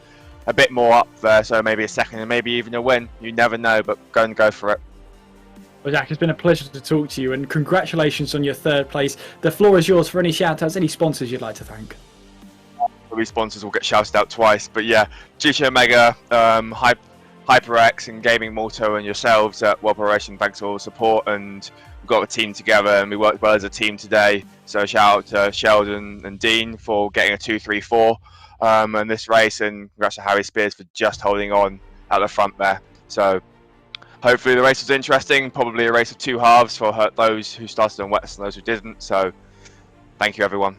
a bit more up there. So maybe a second and maybe even a win. You never know, but go for it. Well, Jack, it's been a pleasure to talk to you and congratulations on your 3rd place. The floor is yours for any shout-outs, any sponsors you'd like to thank. Probably sponsors will get shouted out twice, but yeah, GT Omega, HyperX and Gaming Morto and yourselves at World Operation, thanks for all the support, and we've got a team together and we worked well as a team today. So shout out to Sheldon and Dean for getting a 2-3-4 in this race, and congrats to Harry Spears for just holding on at the front there. So hopefully the race was interesting, probably a race of 2 halves for those who started on wets and those who didn't. So thank you everyone.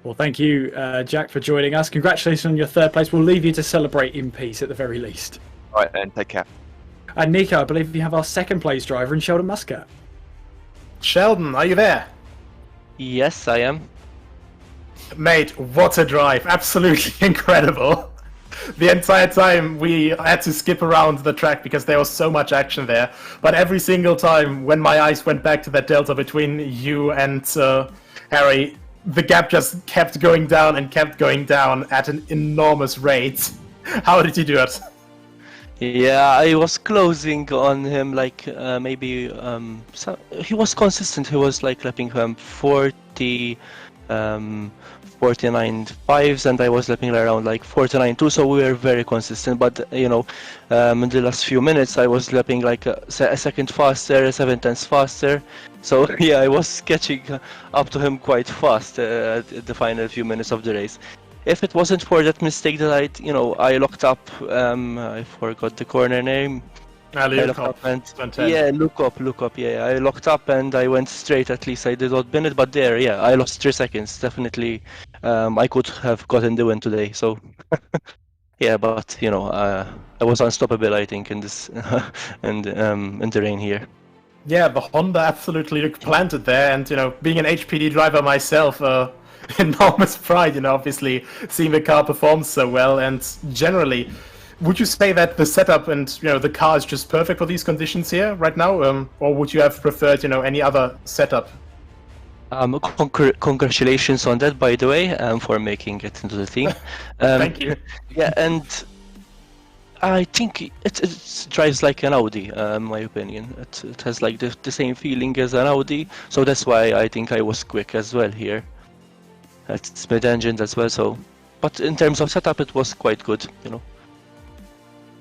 Well, thank you, Jack, for joining us. Congratulations on your 3rd place. We'll leave you to celebrate in peace at the very least. All right then, take care. And Nico, I believe we have our 2nd place driver in Sheldon Muscat. Sheldon, are you there? Yes, I am. Mate, what a drive. Absolutely incredible. The entire time we had to skip around the track because there was so much action there. But every single time when my eyes went back to that delta between you and Harry, the gap just kept going down and kept going down at an enormous rate. How did you do it? Yeah, I was closing on him like maybe so he was consistent. He was like lapping him 49 fives, and I was lapping around like 49 too. So we were very consistent. But in the last few minutes, I was lapping like a second faster, 7/10 faster. So yeah, I was catching up to him quite fast at the final few minutes of the race. If it wasn't for that mistake that I locked up, I forgot the corner name. Look up. Yeah, look up. Yeah, I locked up and I went straight. At least I did not bin it, but there, yeah, I lost 3 seconds. Definitely, I could have gotten the win today. So, yeah, but I was unstoppable. I think in this in the rain here. Yeah, the Honda absolutely looked planted there, and being an HPD driver myself, enormous pride. Obviously seeing the car perform so well, and generally. Would you say that the setup and the car is just perfect for these conditions here right now, or would you have preferred any other setup? Congratulations on that, by the way, for making it into the team. Thank you. Yeah, and I think it drives like an Audi, in my opinion. It has like the same feeling as an Audi, so that's why I think I was quick as well here. It's mid-engine as well, so. But in terms of setup, it was quite good,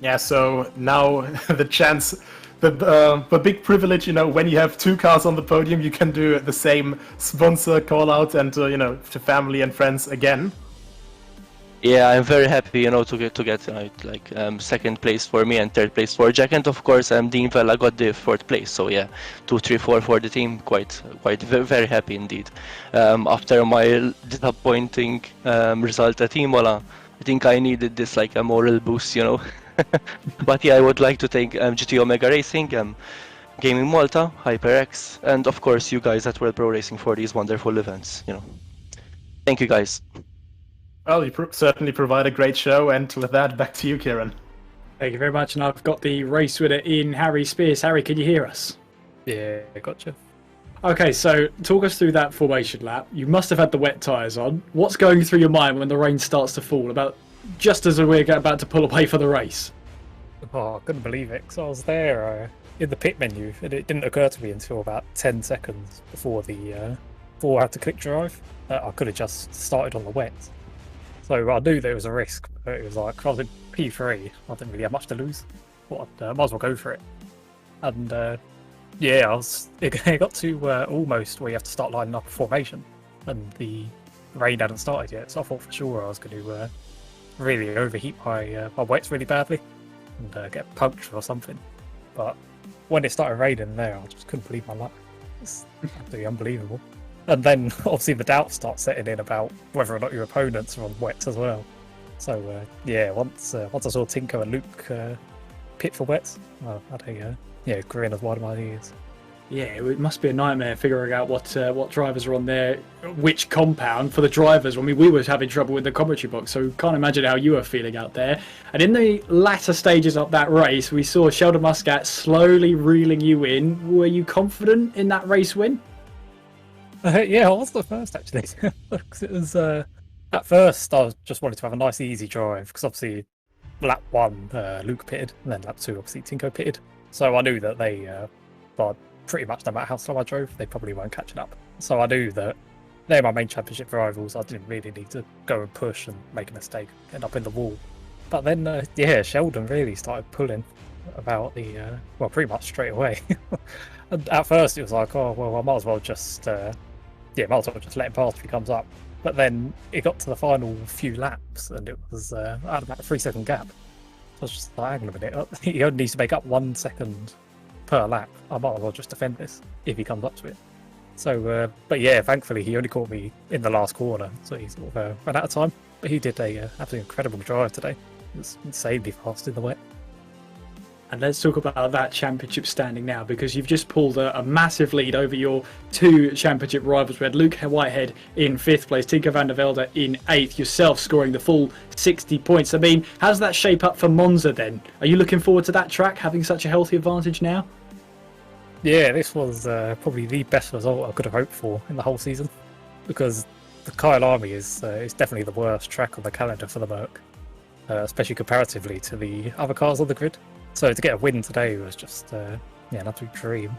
Yeah, so now the chance, the big privilege, when you have 2 cars on the podium, you can do the same sponsor call out and to family and friends again. Yeah, I'm very happy, to get second place for me and third place for Jack, and of course, Dean Vella got the 4th place. So yeah, 2, 3, 4 for the team. Quite very happy indeed. After my disappointing result at Imola, I think I needed this like a moral boost, But yeah, I would like to thank GT Omega Racing, Gaming Malta, HyperX, and of course you guys at World Pro Racing for these wonderful events. Thank you guys. Well, you certainly provide a great show, and with that, back to you, Kieran. Thank you very much, and I've got the race winner in Harry Spears. Harry, can you hear us? Yeah, gotcha. Okay, so talk us through that formation lap. You must have had the wet tyres on. What's going through your mind when the rain starts to fall, about just as we're about to pull away for the race? Oh, I couldn't believe it, because I was there in the pit menu, and it didn't occur to me until about 10 seconds before before I had to click drive. I could have just started on the wet. So I knew there was a risk, but it was like, I was in P3, I didn't really have much to lose. But I might as well go for it. And yeah, it got to almost where you have to start lining up a formation, and the rain hadn't started yet, so I thought for sure I was going to really overheat my wets really badly and get a puncture or something. But when it started raining there, I just couldn't believe my luck. It's absolutely unbelievable. And then obviously the doubt starts setting in about whether or not your opponents are on wets as well. So yeah, once I saw Tinko and Luke pit for wets, I had a grin as wide as my ears. Yeah, it must be a nightmare figuring out what drivers are on there, which compound for the drivers. I mean, we were having trouble with the commentary box, so can't imagine how you were feeling out there. And in the latter stages of that race, we saw Sheldon Muscat slowly reeling you in. Were you confident in that race win? Yeah, I was the first actually. It was at first I just wanted to have a nice easy drive because obviously lap 1 Luke pitted, and then lap 2 obviously Tinko pitted. So I knew that they pretty much no matter how slow I drove, they probably weren't catching up. So I knew that they're my main championship rivals. I didn't really need to go and push and make a mistake, end up in the wall. But then, yeah, Sheldon really started pulling about the, well, pretty much straight away. And at first it was like, oh, well, I might as well just, might as well just let him pass if he comes up. But then it got to the final few laps and it was I had about a 3-second gap. So I was just like, hang on a minute, he only needs to make up 1 second per lap. I might as well just defend this if he comes up to it. So, but yeah, thankfully he only caught me in the last corner, so he sort of ran out of time. But he did a absolutely incredible drive today. It was insanely fast in the wet. And let's talk about that championship standing now, because you've just pulled a massive lead over your 2 championship rivals. We had Luke Whitehead in 5th place, Tinko van der Velde in 8th, yourself scoring the full 60 points. I mean, how does that shape up for Monza then? Are you looking forward to that track, having such a healthy advantage now? Yeah, this was probably the best result I could have hoped for in the whole season, because the Kyalami is definitely the worst track on the calendar for the Merc, especially comparatively to the other cars on the grid. So to get a win today was just an absolute dream.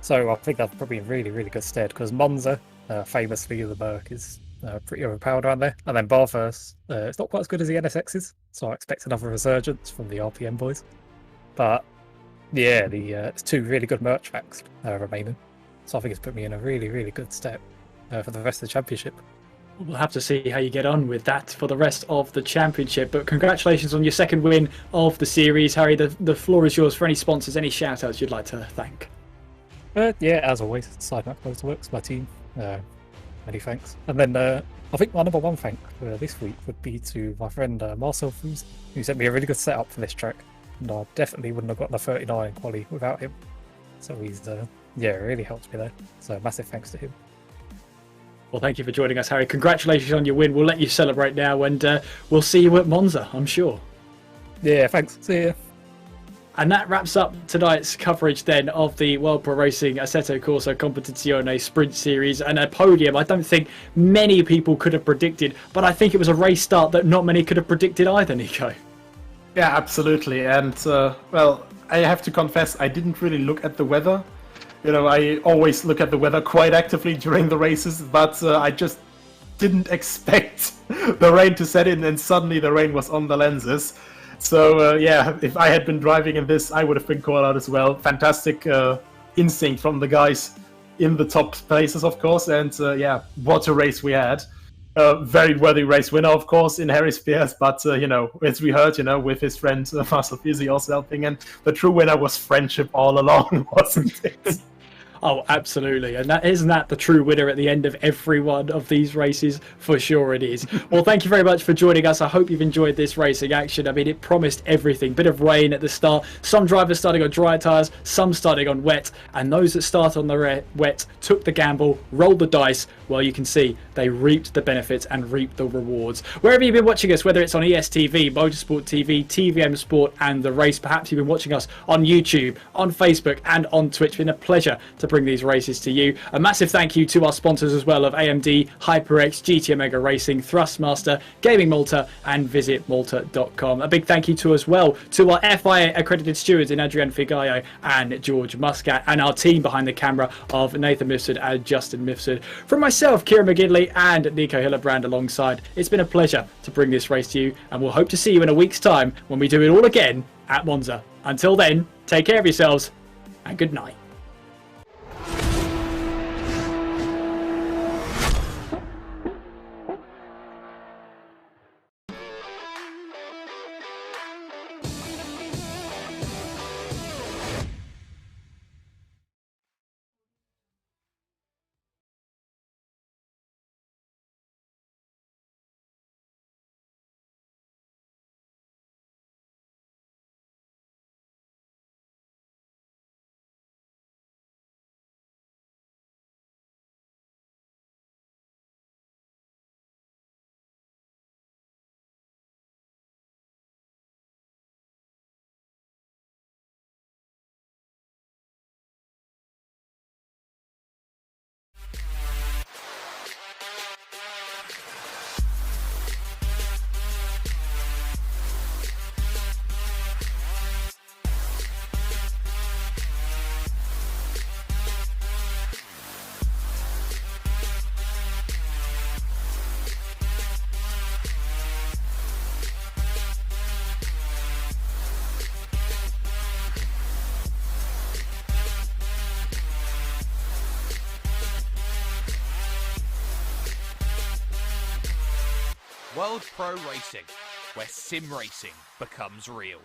So I think that's probably in really, really good stead because Monza, famously, the Merc is pretty overpowered around there. And then Bathurst, it's not quite as good as the NSXs, so I expect another resurgence from the RPM boys. But yeah, it's 2 really good Merc tracks remaining. So I think it's put me in a really, really good step for the rest of the championship. We'll have to see how you get on with that for the rest of the championship. But congratulations on your second win of the series, Harry. The floor is yours for any sponsors, any shout-outs you'd like to thank. Yeah, as always, Sidemap Motorworks, my team. Many thanks. And then I think my number 1 thank this week would be to my friend Marcel Fuse, who sent me a really good setup for this track. And I definitely wouldn't have gotten a 39 quali without him. So he's really helped me there. So massive thanks to him. Well, thank you for joining us, Harry. Congratulations on your win. We'll let you celebrate now, and we'll see you at Monza, I'm sure. Yeah, thanks. See ya. And that wraps up tonight's coverage then of the World Pro Racing Assetto Corsa Competizione Sprint Series, and a podium I don't think many people could have predicted, but I think it was a race start that not many could have predicted either, Nico. Yeah, absolutely. And, well, I have to confess, I didn't really look at the weather. You know, I always look at the weather quite actively during the races, but I just didn't expect the rain to set in, and suddenly the rain was on the lenses. So, yeah, if I had been driving in this, I would have been called out as well. Fantastic instinct from the guys in the top places, of course. And, yeah, what a race we had. Very worthy race winner, of course, in Harry Spears. But, you know, as we heard, you know, with his friend Marcel Fisi also helping. And the true winner was friendship all along, wasn't it? Oh, absolutely. And isn't that the true winner at the end of every one of these races? For sure it is. Well, thank you very much for joining us. I hope you've enjoyed this racing action. I mean, it promised everything. Bit of rain at the start. Some drivers starting on dry tyres, some starting on wet. And those that start on the wet took the gamble, rolled the dice. Well, you can see they reaped the benefits and reaped the rewards. Wherever you've been watching us, whether it's on ESTV, Motorsport TV, TVM Sport and The Race, perhaps you've been watching us on YouTube, on Facebook and on Twitch. It's been a pleasure to bring these races to you. A massive thank you to our sponsors as well of AMD, HyperX, GT Omega Racing, Thrustmaster, Gaming Malta and VisitMalta.com. A big thank you to as well to our FIA accredited stewards in Adrian Figallo and George Muscat, and our team behind the camera of Nathan Mifsud and Justin Mifsud. From myself, Kieran McGinley and Nico Hillerbrand alongside, it's been a pleasure to bring this race to you, and we'll hope to see you in a week's time when we do it all again at Monza. Until then, take care of yourselves and good night. World Pro Racing, where sim racing becomes real.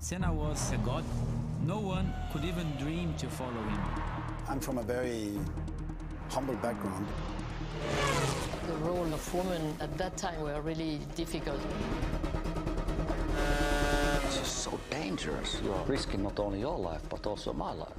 Senna was a god. No one could even dream to follow him. I'm from a very humble background. The role of women at that time were really difficult. It's just so dangerous. You are risking not only your life, but also my life.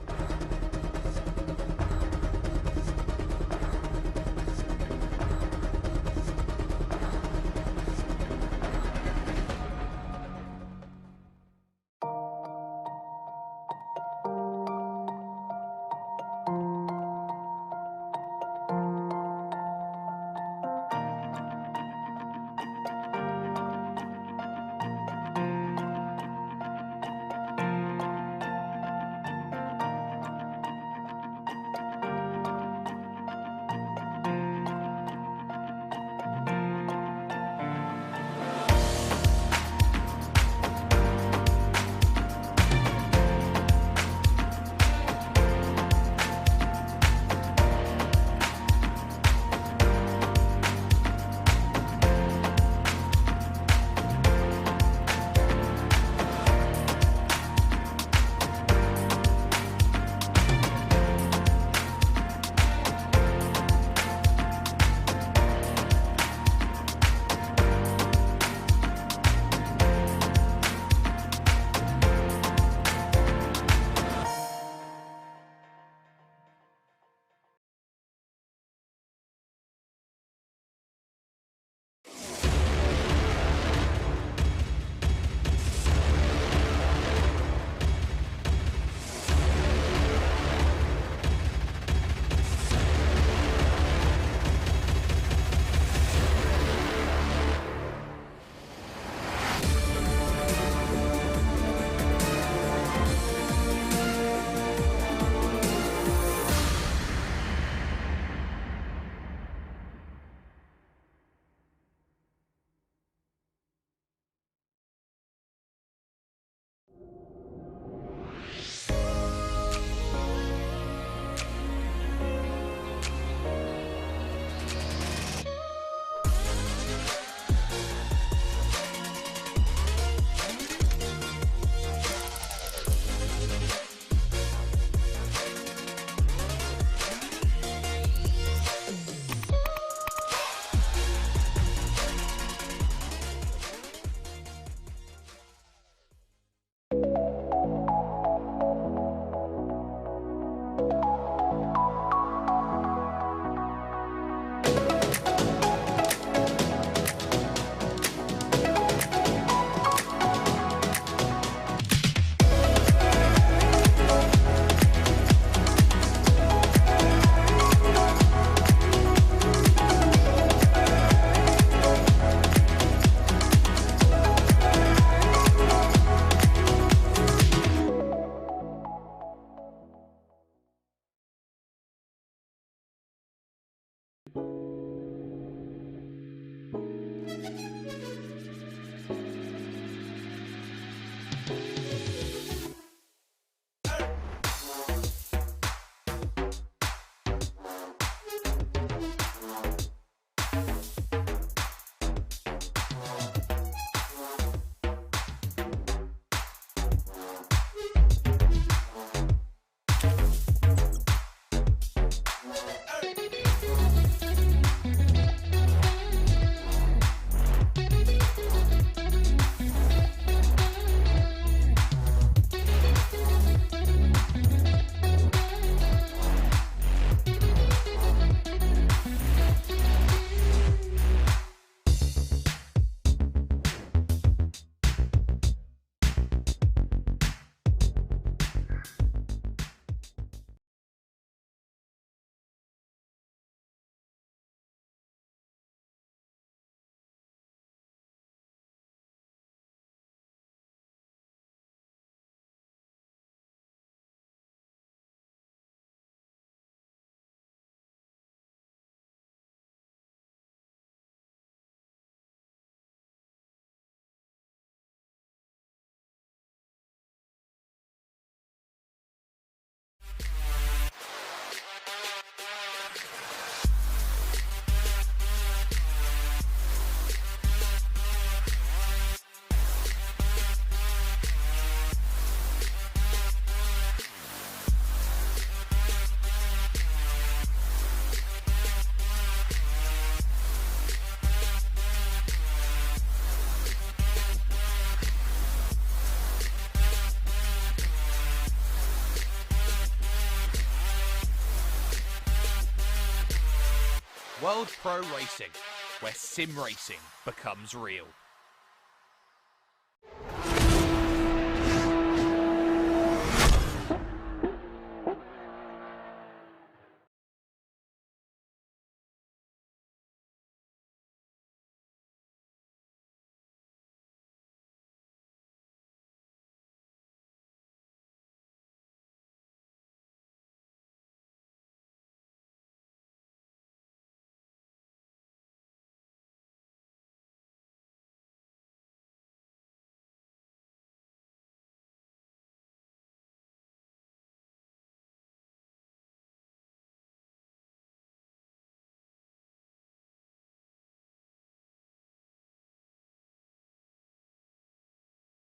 World Pro Racing, where sim racing becomes real.